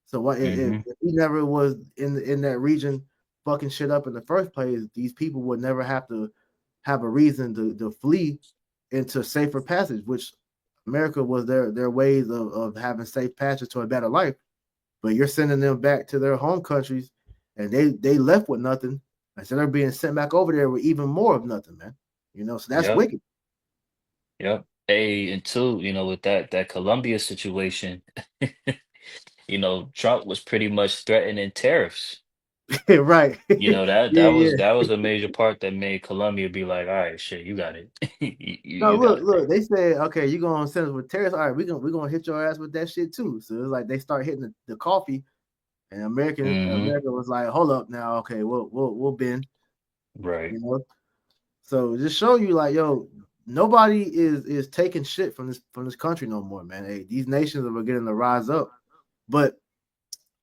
So what Mm-hmm. if he never was in that region fucking shit up in the first place, these people would never have to have a reason to flee into safer passage, which America was their ways of having safe passage to a better life. But you're sending them back to their home countries and they left with nothing. Instead of being sent back over there with even more of nothing, man. So that's Yep. wicked. Yep. Hey, and two, with that Colombia situation, Trump was pretty much threatening tariffs. Right. That Yeah, that was yeah. that was a major part that made Colombia be like, all right, shit, you got it. No, You got look, it, bro. look. They said, okay, you're gonna send us with terrorists. All right, we're gonna hit your ass with that shit too. So it's like they start hitting the coffee, and Mm-hmm. America was like, hold up now, okay, we'll bend, Right. you know. So just show you like, yo, nobody is taking shit from this country no more, man. Hey, these nations are beginning to rise up. But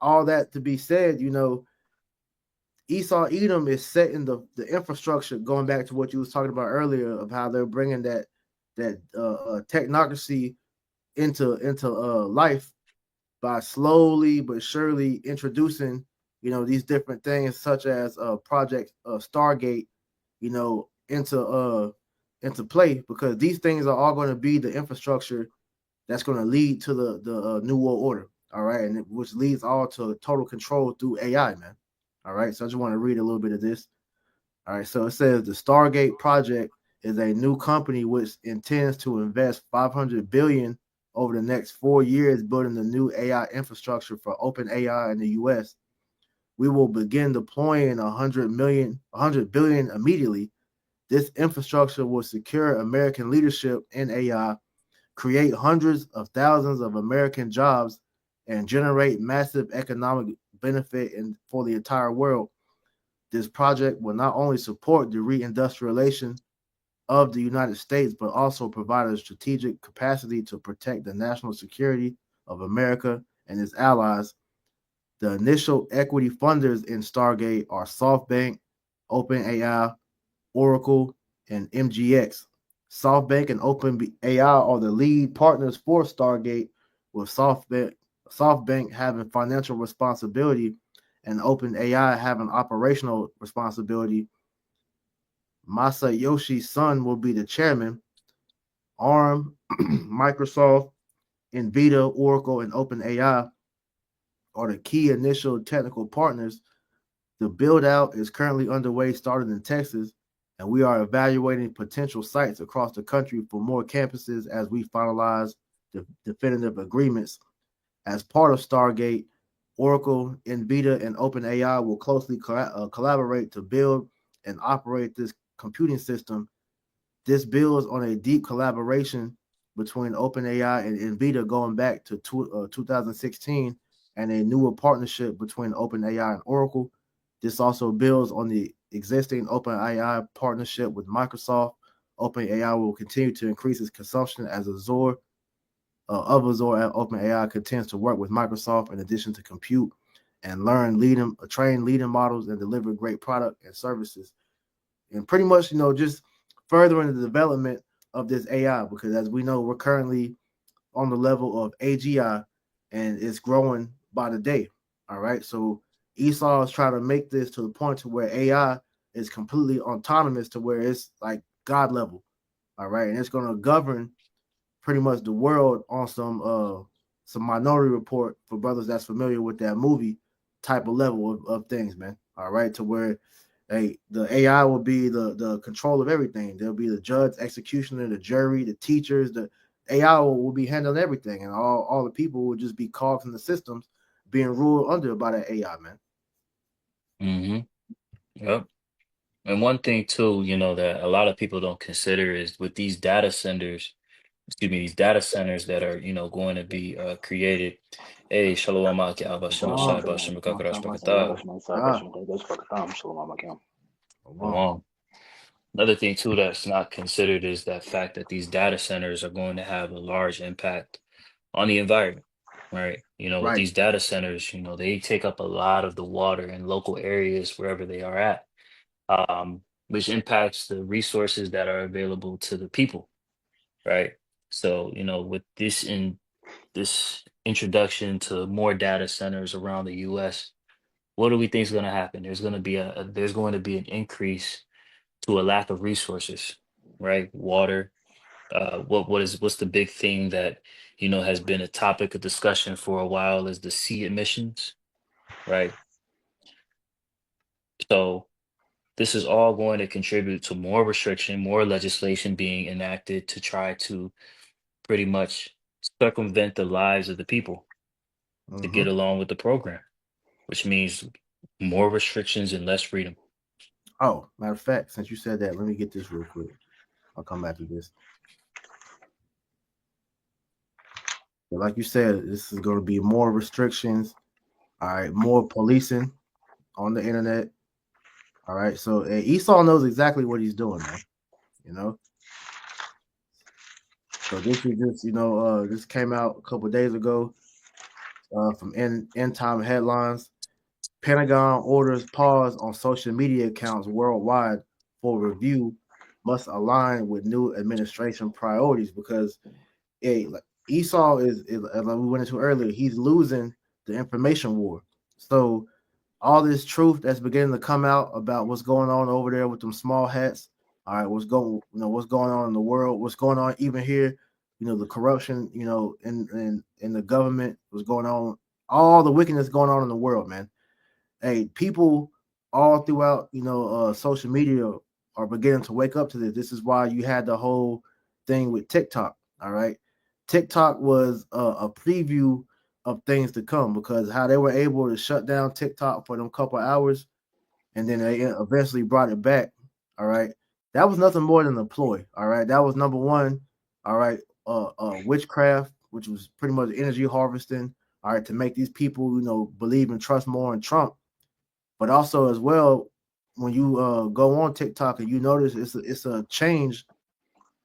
all that to be said, Esau Edom is setting the infrastructure, going back to what you was talking about earlier of how they're bringing that technocracy into life by slowly but surely introducing these different things such as Project Stargate, into play, because these things are all going to be the infrastructure that's going to lead to the new world order. All right, and which leads all to total control through AI, man. All right, so I just want to read a little bit of this. All right, so it says the Stargate project is a new company which intends to invest 500 billion over the next 4 years building the new AI infrastructure for open AI in the US. We will begin deploying 100 billion immediately. This infrastructure will secure American leadership in AI, create hundreds of thousands of American jobs, and generate massive economic benefit for the entire world. This project will not only support the reindustrialization of the United States, but also provide a strategic capacity to protect the national security of America and its allies. The initial equity funders in Stargate are SoftBank, OpenAI, Oracle, and MGX. SoftBank and OpenAI are the lead partners for Stargate, with SoftBank having financial responsibility and OpenAI having operational responsibility. Masayoshi Son will be the chairman. ARM, Microsoft, NVIDIA, Oracle, and OpenAI are the key initial technical partners. The build out is currently underway, starting in Texas, and we are evaluating potential sites across the country for more campuses as we finalize the definitive agreements. As part of Stargate, Oracle, NVIDIA, and OpenAI will closely collaborate to build and operate this computing system. This builds on a deep collaboration between OpenAI and NVIDIA going back to 2016, and a newer partnership between OpenAI and Oracle. This also builds on the existing OpenAI partnership with Microsoft. OpenAI will continue to increase its consumption as Azure and OpenAI continues to work with Microsoft in addition to compute and train leading models and deliver great product and services. And pretty much, just furthering the development of this AI, because as we know, we're currently on the level of AGI and it's growing by the day. All right. So Esau is trying to make this to the point to where AI is completely autonomous, to where it's like God level. All right. And it's going to govern pretty much the world on some Minority Report, for brothers that's familiar with that movie, type of level of things, man. All right. To where the AI will be the control of everything. There'll be the judge, executioner, the jury, the teachers. The AI will be handling everything, and all the people will just be cogs in the systems being ruled under by that AI, man. Mm-hmm. Yep. And one thing too, that a lot of people don't consider is with these data centers, these data centers that are, going to be created. Hey, Shalom Alaikum, Abba Shem Ah, Shai, Ba Shem Rakakarash Bakatah. wow. Shalom. Another thing too that's not considered is that fact that these data centers are going to have a large impact on the environment, right? With Right. these data centers, they take up a lot of the water in local areas wherever they are at, which impacts the resources that are available to the people, right? So, with this introduction to more data centers around the U.S., what do we think is going to happen? There's going to be an increase to a lack of resources, right? Water. What's the big thing that has been a topic of discussion for a while is the sea emissions, right? So this is all going to contribute to more restriction, more legislation being enacted to try to pretty much circumvent the lives of the people to get along with the program, which means more restrictions and less freedom. Oh, matter of fact, since you said that, let me get this real quick. I'll come back to this. But like you said, this is going to be more restrictions. All right, more policing on the internet. All right, so Esau knows exactly what he's doing, man. So this is just, this came out a couple days ago from End Time Headlines. Pentagon orders pause on social media accounts worldwide for review must align with new administration priorities, because like Esau is as we went into earlier, he's losing the information war. So all this truth that's beginning to come out about what's going on over there with them small hats. All right, what's going on in the world, what's going on even here, the corruption, in the government, what's going on, all the wickedness going on in the world, man. Hey, people all throughout, social media are beginning to wake up to this. This is why you had the whole thing with TikTok. All right. TikTok was a preview of things to come, because how they were able to shut down TikTok for them couple hours and then they eventually brought it back. All right. That was nothing more than a ploy. All right. That was number one. All right. Witchcraft, which was pretty much energy harvesting. All right. To make these people, believe and trust more in Trump. But also as well, when you go on TikTok and you notice it's a change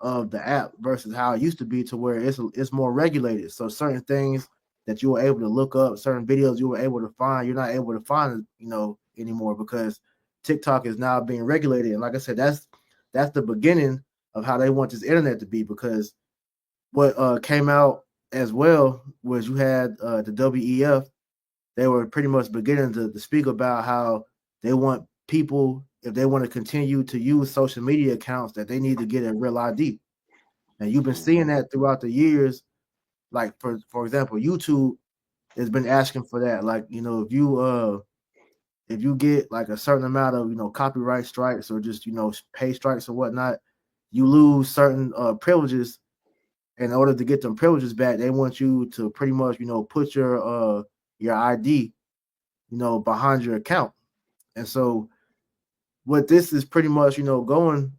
of the app versus how it used to be, to where it's more regulated. So certain things that you were able to look up, certain videos you were able to find, you're not able to find, anymore because TikTok is now being regulated. And like I said, that's the beginning of how they want this internet to be, because what came out as well was you had the WEF. They were pretty much beginning to speak about how they want people, if they want to continue to use social media accounts, that they need to get a real ID. And you've been seeing that throughout the years. Like for example, YouTube has been asking for that. Like, if you get like a certain amount of copyright strikes or just pay strikes or whatnot, you lose certain privileges. In order to get them privileges back, they want you to pretty much put your ID behind your account. And so what this is pretty much going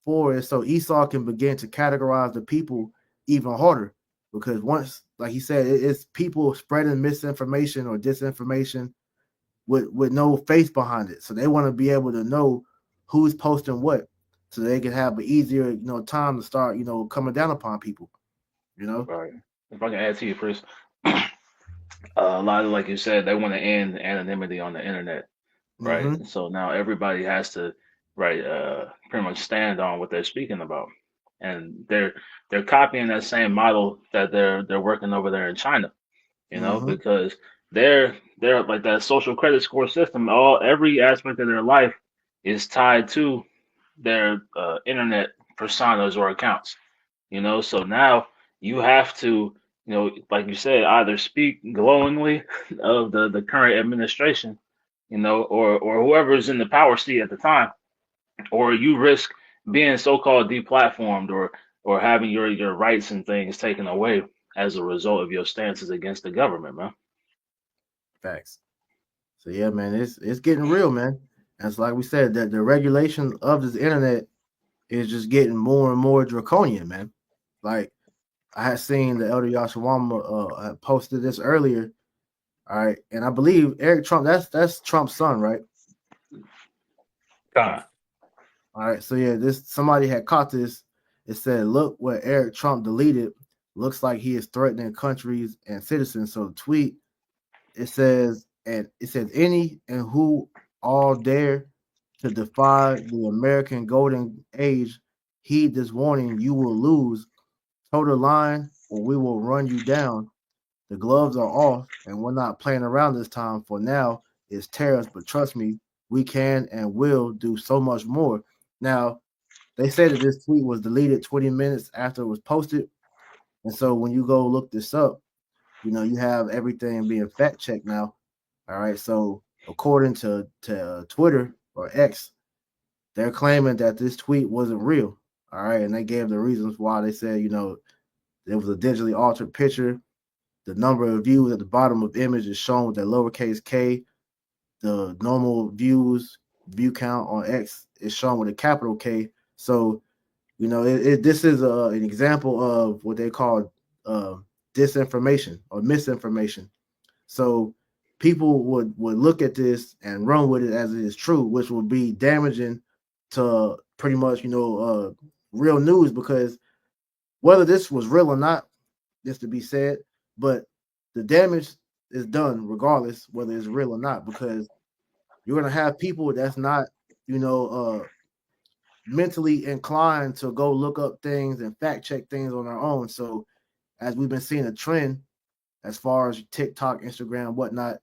for is so Esau can begin to categorize the people even harder, because once, like he said, it's people spreading misinformation or disinformation with no face behind it. So they want to be able to know who's posting what, so they can have an easier time to start coming down upon people. You know. Right. If I can add to you, Chris, a lot of, like you said, they want to end anonymity on the internet, right? Mm-hmm. So now everybody has to, right, pretty much stand on what they're speaking about, and they're copying that same model that they're working over there in China, Mm-hmm. because they're like that social credit score system. Every aspect of their life is tied to their internet personas or accounts. So now you have to, like you said, either speak glowingly of the current administration, or whoever's in the power seat at the time, or you risk being so-called deplatformed, or having your rights and things taken away as a result of your stances against the government, man. Facts. So yeah, man, it's getting real, man. And it's like we said, that the regulation of this internet is just getting more and more draconian, man. Like I had seen the Elder Yashawama had posted this earlier. All right, and I believe Eric Trump. That's Trump's son, right? Con. All right, so yeah, this somebody had caught this. It said, "Look what Eric Trump deleted. Looks like he is threatening countries and citizens." So the tweet, it says any and who all dare to defy the American golden age, heed this warning: you will lose. Toe the line, or we will run you down. The gloves are off, and we're not playing around this time. For now, it's tariffs, but trust me, we can and will do so much more. Now, they say that this tweet was deleted 20 minutes after it was posted. And so when you go look this up, you have everything being fact checked now. All right. So according to Twitter or X, they're claiming that this tweet wasn't real. All right. And they gave the reasons why. They said, it was a digitally altered picture. The number of views at the bottom of the image is shown with that lowercase k. The normal view count on X is shown with a capital K. So, this is an example of what they call uh, disinformation or misinformation. So people would look at this and run with it as it is true, which will be damaging to pretty much real news, because whether this was real or not, just to be said, but the damage is done regardless whether it's real or not, because you're gonna have people that's not you know mentally inclined to go look up things and fact check things on their own. So as we've been seeing a trend as far as TikTok, Instagram, whatnot,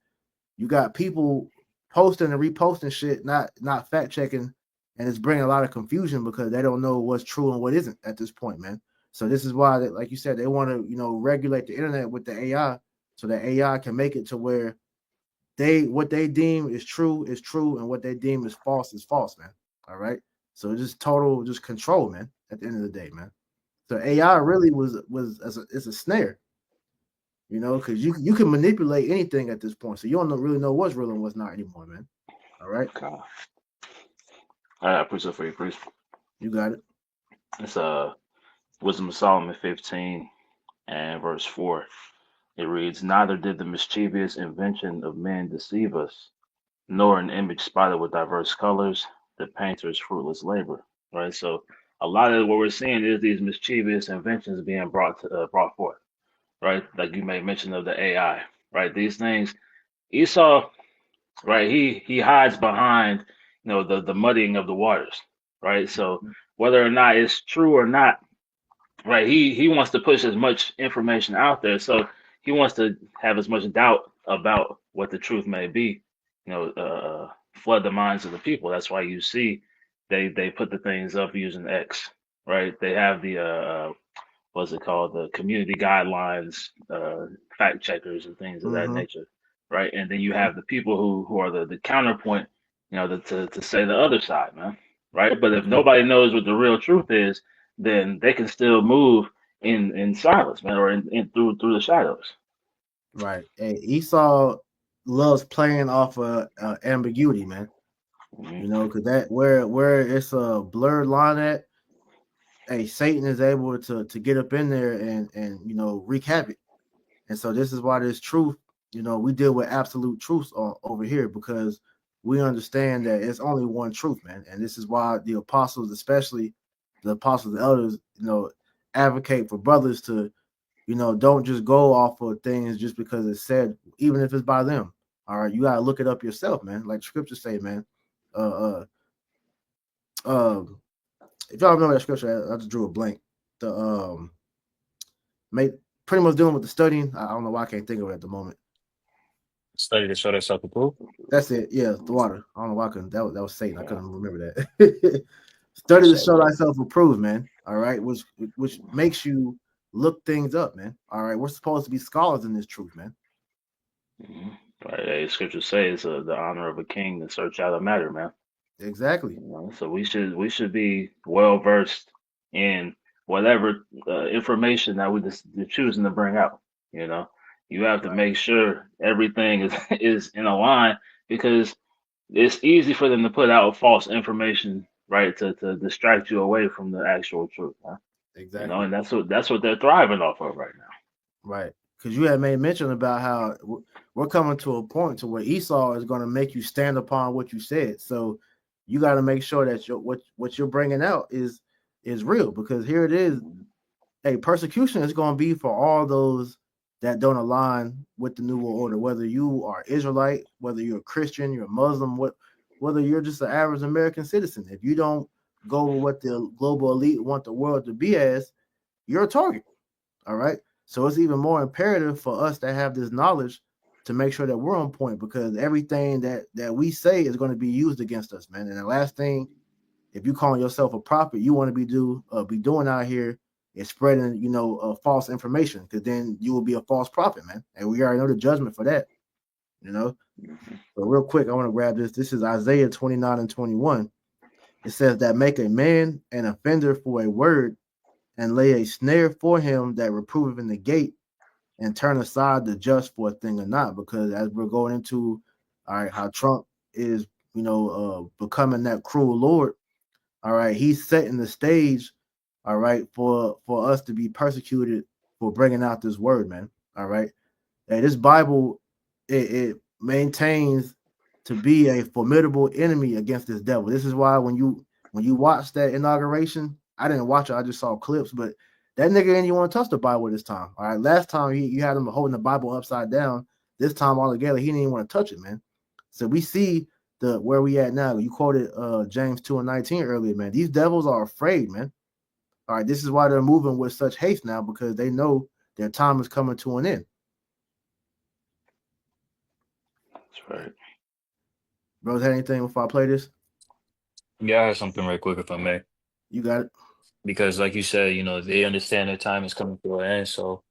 you got people posting and reposting shit, not fact checking, and it's bringing a lot of confusion because they don't know what's true and what isn't at this point, man. So this is why, that, like you said, they want to regulate the internet with the AI, so that AI can make it to where what they deem is true, and what they deem is false, man. All right. So it's just total just control, man. At the end of the day, man. So AI really was it's a snare, because you can manipulate anything at this point. So you don't really know what's real and what's not anymore, man. All right, God. I appreciate it for you, Chris. you got it. It's Wisdom of Solomon 15 and verse 4. It reads, "Neither did the mischievous invention of men deceive us, nor an image spotted with diverse colors, the painter's fruitless labor." Right. So a lot of what we're seeing is these mischievous inventions being brought forth. right? Like you made mention of the AI, right? These things, Esau, right? He hides behind, the muddying of the waters, right? So whether or not it's true or not, right? He wants to push as much information out there, so he wants to have as much doubt about what the truth may be, flood the minds of the people. That's why you see they put the things up using X, right? They have the what's it called, the community guidelines, fact checkers and things of that Mm-hmm. nature, right? And then you have the people who are the counterpoint, to say the other side, man, right? But if nobody knows what the real truth is, then they can still move in silence, man, or in through the shadows. Right. Hey, Esau loves playing off of ambiguity, man. Mhm. You know, because that where it's a blurred line at, hey, Satan is able to get up in there and wreak havoc. And so this is why this truth, we deal with absolute truths over here because we understand that it's only one truth, man. And this is why the apostles, especially the apostles and elders, advocate for brothers to, don't just go off of things just because it's said, even if it's by them. All right, you gotta look it up yourself, man. Like scriptures say, man. Uh, if y'all remember that scripture, I just drew a blank. The make pretty much dealing with the studying. I don't know why I can't think of it at the moment. Study to show thyself approved. That's it. Yeah, the water. I don't know why I couldn't. That was Satan. I couldn't remember that. Study to show thyself approved, man. All right, which makes you look things up, man. All right, we're supposed to be scholars in this truth, man. Mhm. Right, hey, scripture says the honor of a king to search out a matter, man. Exactly. So we should be well versed in whatever information that we're choosing to bring out. You know, you have to Right. make sure everything is is in a line because it's easy for them to put out false information, right, to distract you away from the actual truth, huh? Exactly. And that's what they're thriving off of right now. Right. Because you had made mention about how we're coming to a point to where Esau is going to make you stand upon what you said. So you got to make sure that what you're bringing out is real. Because here it is, a persecution is going to be for all those that don't align with the new world order. Whether you are Israelite, whether you're a Christian, you're a Muslim, whether you're just an average American citizen, if you don't go with what the global elite want the world to be as, you're a target. All right. So it's even more imperative for us to have this knowledge to make sure that we're on point because everything that we say is going to be used against us, man. And the last thing, if you calling yourself a prophet, you want to be doing out here is spreading, false information because then you will be a false prophet, man. And we already know the judgment for that, you know. Mhm. But real quick, I want to grab this. This is Isaiah 29 and 21. It says that make a man an offender for a word and lay a snare for him that reproveth in the gate and turn aside the just for a thing or not. Because as we're going into, all right, how Trump is, becoming that cruel Lord. All right, he's setting the stage, all right, for us to be persecuted for bringing out this word, man. All right, and this Bible it maintains to be a formidable enemy against this devil. This is why when you watch that inauguration, I didn't watch it, I just saw clips, but that nigga didn't even want to touch the Bible this time. All right, last time you had him holding the Bible upside down. This time altogether, he didn't even want to touch it, man. So we see the where we at now. You quoted James 2 and 19 earlier, man. These devils are afraid, man. All right, this is why they're moving with such haste now because they know their time is coming to an end. That's right. Bros, had anything before I play this? Yeah, I have something right quick if I may. You got it. Because like you said, they understand their time is coming to an end. So,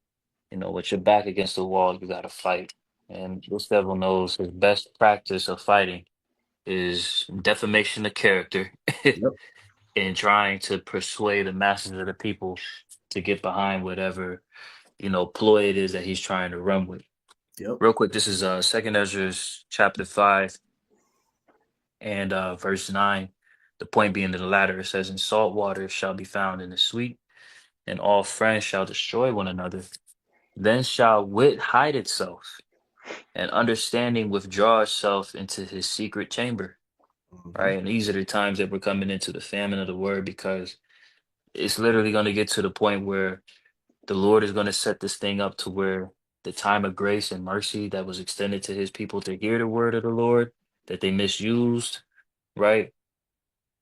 with your back against the wall, you gotta fight. And this devil knows his best practice of fighting is defamation of character Yep. and trying to persuade the masses of the people to get behind whatever, ploy it is that he's trying to run with. Yep. Real quick, this is Second Ezra chapter 5 and verse 9. The point being in the latter, it says, "And salt water shall be found in the sweet, and all friends shall destroy one another. Then shall wit hide itself, and understanding withdraw itself into his secret chamber." Mm-hmm. Right. And these are the times that we're coming into the famine of the word because it's literally going to get to the point where the Lord is going to set this thing up to where the time of grace and mercy that was extended to his people to hear the word of the Lord, that they misused, right?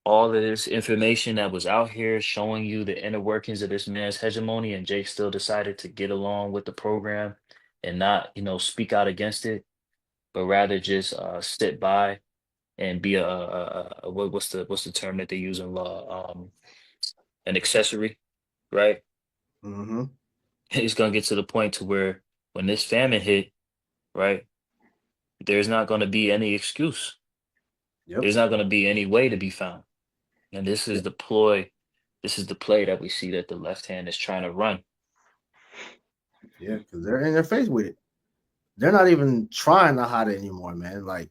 All of this information that was out here showing you the inner workings of this man's hegemony, and Jake still decided to get along with the program and not, speak out against it, but rather just sit by and be what's the term that they use in law? An accessory, right? Mm-hmm. It's gonna get to the point to where when this famine hit, right, there's not gonna be any excuse. Yep. There's not gonna be any way to be found. And this is the ploy, this is the play that we see that the left hand is trying to run. Yeah, because they're in their face with it. They're not even trying to hide it anymore, man. Like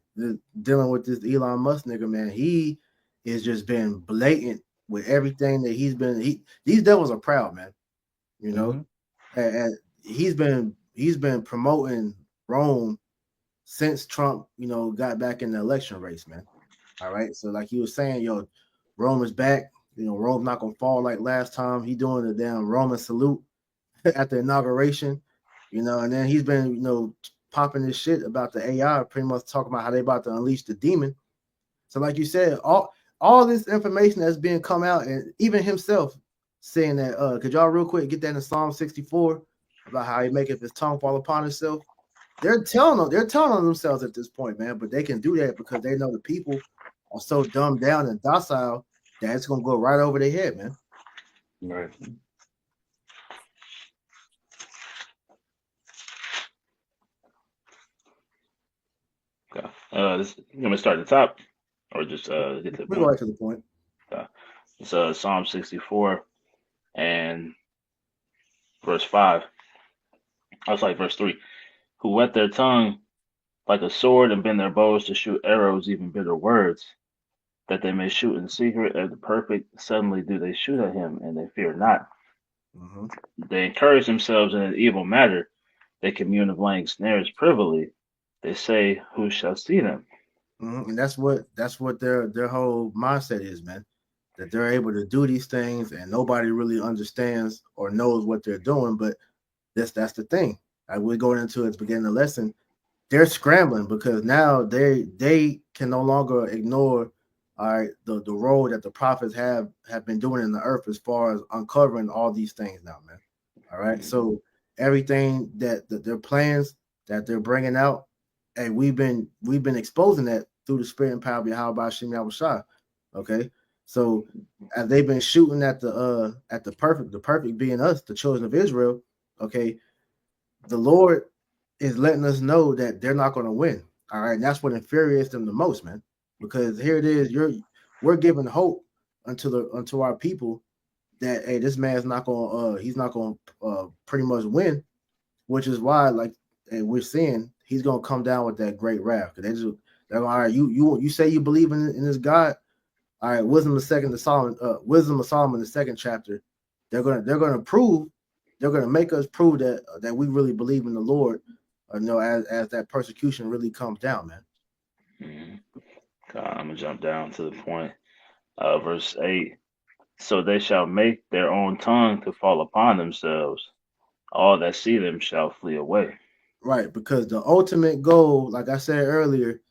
dealing with this Elon Musk nigga, man. He is just been blatant with everything that he's been. These devils are proud, man. You know, and he's been promoting Rome since Trump, got back in the election race, man. All right, so like he was saying, Rome is back. Rome's not gonna fall like last time. He doing the damn Roman salute at the inauguration, and then he's been, popping this shit about the AI, pretty much talking about how they about to unleash the demon. So like you said, all this information that's being come out, and even himself saying that, could y'all real quick get that in Psalm 64 about how he maketh his tongue fall upon himself? They're telling on themselves at this point, man, but they can do that because they know the people are so dumbed down and docile that it's gonna go right over their head, man. Right. Okay. You want me to start at the top, or just get to the We go right to the point. It's Psalm 64 and verse 5. I was like verse 3. Who wet their tongue like a sword and bend their bows to shoot arrows, even bitter words, that they may shoot in secret at the perfect. Suddenly do they shoot at him, and they fear not. Mm-hmm. They encourage themselves in an evil matter. They commune of laying snares privily. They say, who shall see them? Mm-hmm. And that's what their whole mindset is, man. That they're able to do these things and nobody really understands or knows what they're doing. But that's the thing. Like we're going into at the beginning of the lesson, they're scrambling because now they can no longer ignore the role that the prophets have been doing in the earth as far as uncovering all these things now, man. All right. So everything that their plans that they're bringing out, and we've been exposing that through the spirit and power of Yahweh Shem Yahushua. Okay. So as they've been shooting at the perfect being us, the children of Israel, okay, the Lord is letting us know that they're not going to win. All right. And that's what infuriates them the most, man. Because here it is, we're giving hope unto our people that hey, this man's not gonna he's not gonna pretty much win, which is why we're seeing he's gonna come down with that great wrath. Because they're all right, you say you believe in this God. All right, Wisdom of Solomon, the second chapter. They're gonna make us prove that we really believe in the Lord, as that persecution really comes down, man. Mm-hmm. I'm gonna jump down to the point. Verse 8. So they shall make their own tongue to fall upon themselves. All that see them shall flee away. Right, because the ultimate goal, like I said earlier,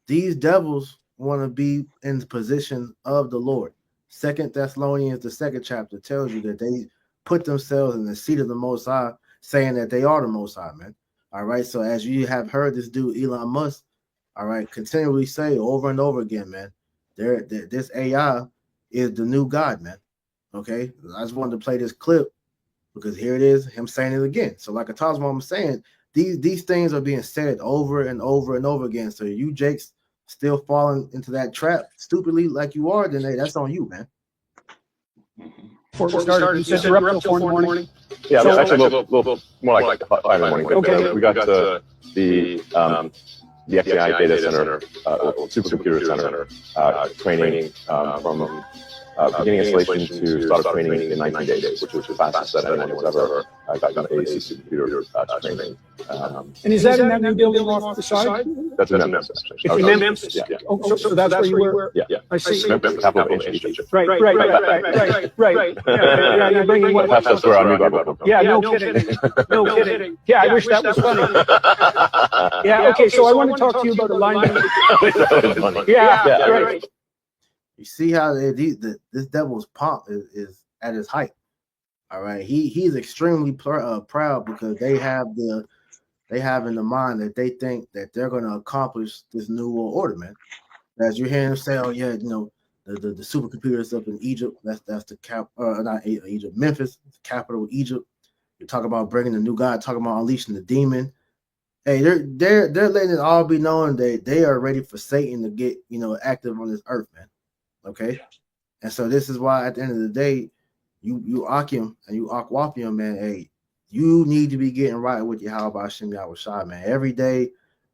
these devils want to be in the position of the Lord. 2 Thessalonians, the second chapter, tells you that they put themselves in the seat of the Most High, saying that they are the Most High, man. All right, so as you have heard this dude, Elon Musk, all right, continually say over and over again, man, this AI is the new God, man. Okay, I just wanted to play this clip because here it is, him saying it again. So like I'm saying, these things are being said over and over and over again. So you, Jake's, still falling into that trap stupidly like you are, then hey, that's on you, man. Before we started, you said you're up till 4 in the morning? Yeah, so actually a little more like 5 in the morning. Okay. We got the XAI data center, supercomputer center training from beginning installation to start training in 19 days, which was the fastest that anyone has ever gotten a supercomputer training. And is that in that new building off the side? That's in Memphis. It's in Memphis? Yeah. Oh, so that's where you were? Yeah. I see. Memphis, capital of ancient Egypt. Right. Yeah, you're bringing what? That's where our new government comes from. Yeah, no kidding. No kidding. Yeah, I wish that was funny. Yeah, okay, so I want to talk to you about alignment. That was funny. Yeah, right. You see how this devil's pomp is at his height. All right, he's extremely proud because they have in the mind that they think that they're going to accomplish this new world order, man. As you hear him say, "Oh yeah, the supercomputers up in Egypt. That's the not Egypt, Memphis, the capital of Egypt. You're talking about bringing the new God, talking about unleashing the demon. Hey, they're letting it all be known that they are ready for Satan to get active on this earth, man. Okay, and so this is why at the end of the day, you Akim and you Akwapium, man. Hey, you need to be getting right with Yahweh Hashem Yahushua, man. Every day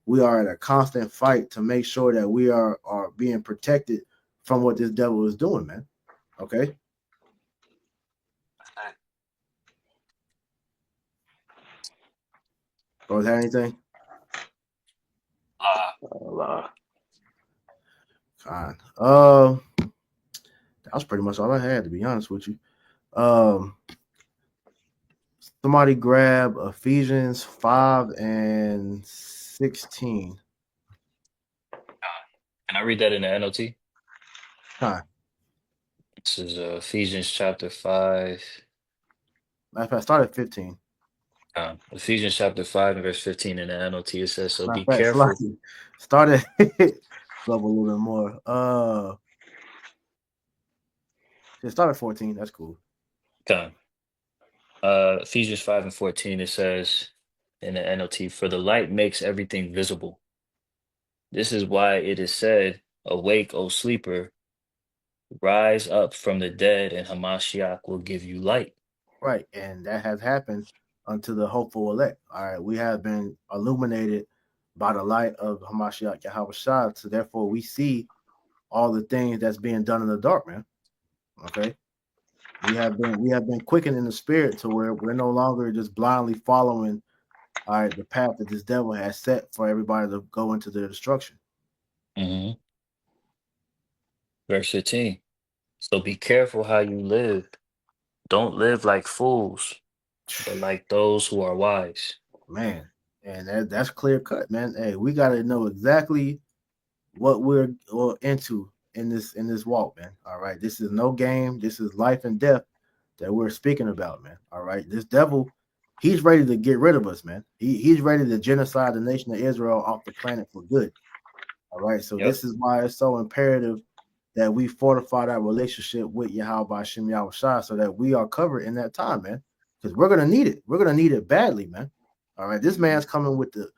we are in a constant fight to make sure that we are being protected from what this devil is doing, man. Okay. Bro, have anything? Fine. That was pretty much all I had, to be honest with you. Somebody grab Ephesians 5:16. Can I read that in the NLT? Huh. This is Ephesians chapter 5. Matter of fact, start at 15. Ephesians chapter 5 and verse 15 in the NLT. It says, so be Matter of fact, careful. Start at up a little bit more. Just start at 14. That's cool. Okay. Ephesians 5 and 14, it says in the NLT, for the light makes everything visible. This is why it is said, awake, O sleeper, rise up from the dead, and Hamashiach will give you light. Right, and that has happened unto the hopeful elect. All right, we have been illuminated by the light of Hamashiach Yahushua, so therefore we see all the things that's being done in the dark, man. Okay, we have been quickened in the spirit to where we're no longer just blindly following, all right, the path that this devil has set for everybody to go into their destruction. Mm-hmm. Verse 15. So be careful how you live. Don't live like fools, but like those who are wise. Man, and that's clear cut, man. Hey, we got to know exactly what we're into in this walk, man. All right, this is no game. This is life and death that we're speaking about, man. All right, this devil, he's ready to get rid of us, man. He's ready to genocide the nation of Israel off the planet for good. All right, so This is why it's so imperative that we fortify that relationship with Yahweh Hashem Yahushua so that we are covered in that time, man. Because we're gonna need it. We're gonna need it badly, man. All right, this man's coming with the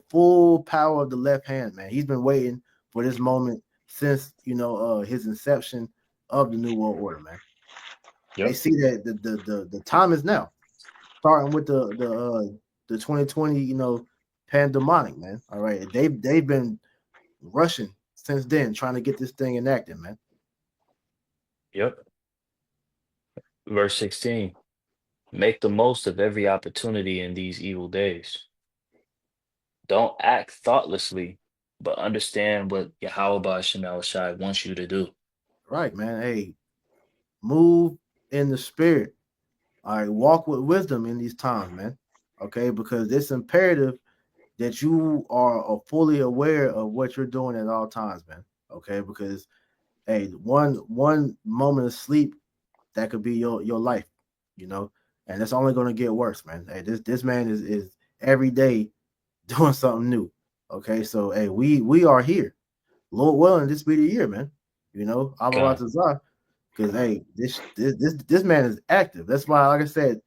full power of the left hand, man. He's been waiting for this moment since his inception of the New World Order, man. Yep. They see that the time is now, starting with the 2020 pandemonic, man. All right, they've been rushing since then, trying to get this thing enacted, man. Yep. Verse 16. Make the most of every opportunity in these evil days. Don't act thoughtlessly, but understand what Yahweh Shema Shai wants you to do. Right, man. Hey, move in the spirit. All right, walk with wisdom in these times, man. Okay, because it's imperative that you are fully aware of what you're doing at all times, man. Okay, because hey, one moment of sleep that could be your life, and it's only going to get worse, man. Hey, this man is every day doing something new. Okay, so hey, we are here, Lord willing, this be the year, man. Because hey, this man is active. That's why, like I said,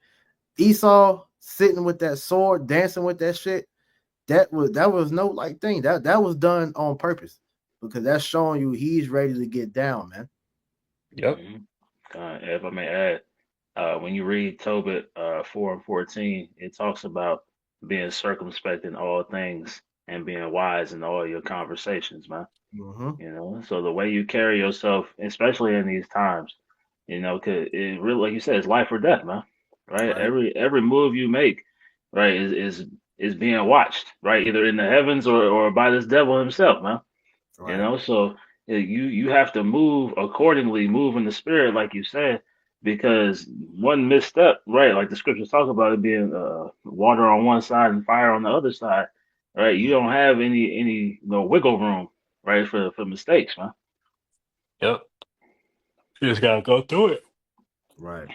Esau sitting with that sword, dancing with that shit. That was no light thing. That was done on purpose because that's showing you he's ready to get down, man. Yep. If I may add, when you read Tobit 4 and 14, it talks about being circumspect in all things and being wise in all your conversations, man. Mm-hmm. You know, so the way you carry yourself, especially in these times, you know, 'cause it really, like you said, it's life or death, man. Right? Right. Every move you make, right, is being watched, right? Either in the heavens or by this devil himself, man. You Right. know, so you have to move accordingly, move in the spirit, like you said, because one misstep, right? Like the scriptures talk about it being water on one side and fire on the other side, right? You don't have any no wiggle room, right, for mistakes, man. Yep. You just gotta go through it. Right.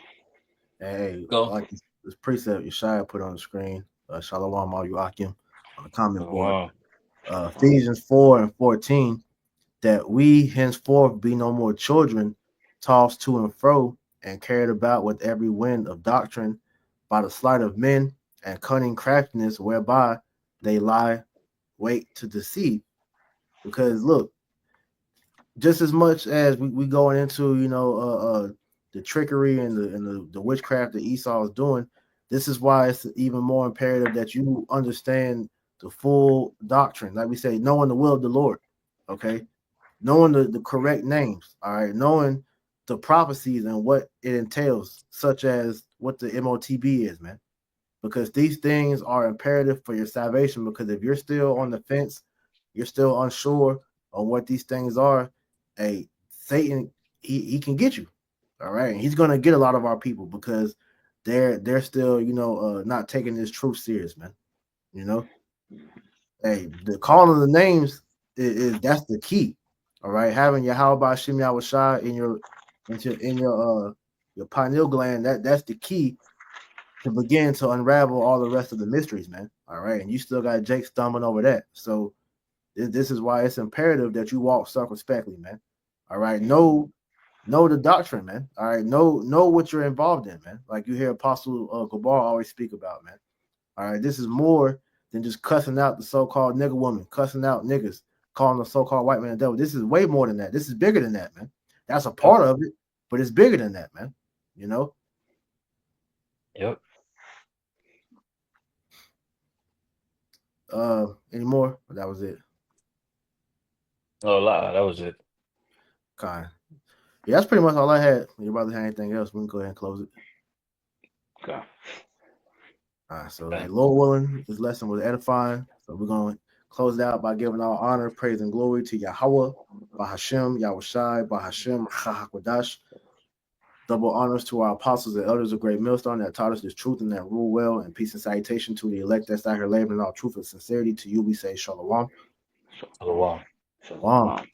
Hey, I Go. like this precept Yeshaya put on the screen. Shalom al Yuakim on the comment board. Wow. Ephesians 4:14, that we henceforth be no more children, tossed to and fro, and carried about with every wind of doctrine, by the sleight of men and cunning craftiness, whereby they lie wait to deceive. Because look, just as much as we going into, the trickery and the witchcraft that Esau is doing, this is why it's even more imperative that you understand the full doctrine. Like we say, knowing the will of the Lord, okay? Knowing the correct names, all right? Knowing the prophecies and what it entails, such as what the MOTB is, man. Because these things are imperative for your salvation. Because if you're still on the fence, you're still unsure on what these things are, hey, Satan, he can get you. All right. And he's gonna get a lot of our people because they're still, not taking this truth serious, man. You know, hey, the calling of the names is that's the key. All right. Having your how about Shem Yahweh in your pineal gland, that's the key to begin to unravel all the rest of the mysteries, man. All right. And you still got Jake stumbling over that. So this is why it's imperative that you walk circumspectly, man. All right. Know the doctrine, man. All right. Know what you're involved in, man. Like you hear Apostle Gabar always speak about, man. All right. This is more than just cussing out the so-called nigger woman, cussing out niggas, calling the so-called white man the devil. This is way more than that. This is bigger than that, man. That's a part of it, but it's bigger than that, man. You know? Yep. Any more? That was it. Oh, that was it. Okay. Yeah, that's pretty much all I had. Your brother had anything else? We can go ahead and close it. Okay. All right. So, hey, Lord willing, this lesson was edifying. So we're going to close it out by giving all honor, praise, and glory to Yahweh, Bahashem, Yahushai, Bahashem, Chahakwadash. Double honors to our apostles and elders of Great Millstone that taught us this truth and that rule well. And peace and salutation to the elect that's out here laboring in all truth and sincerity. To you, we say shalom. Shalom. Shalom.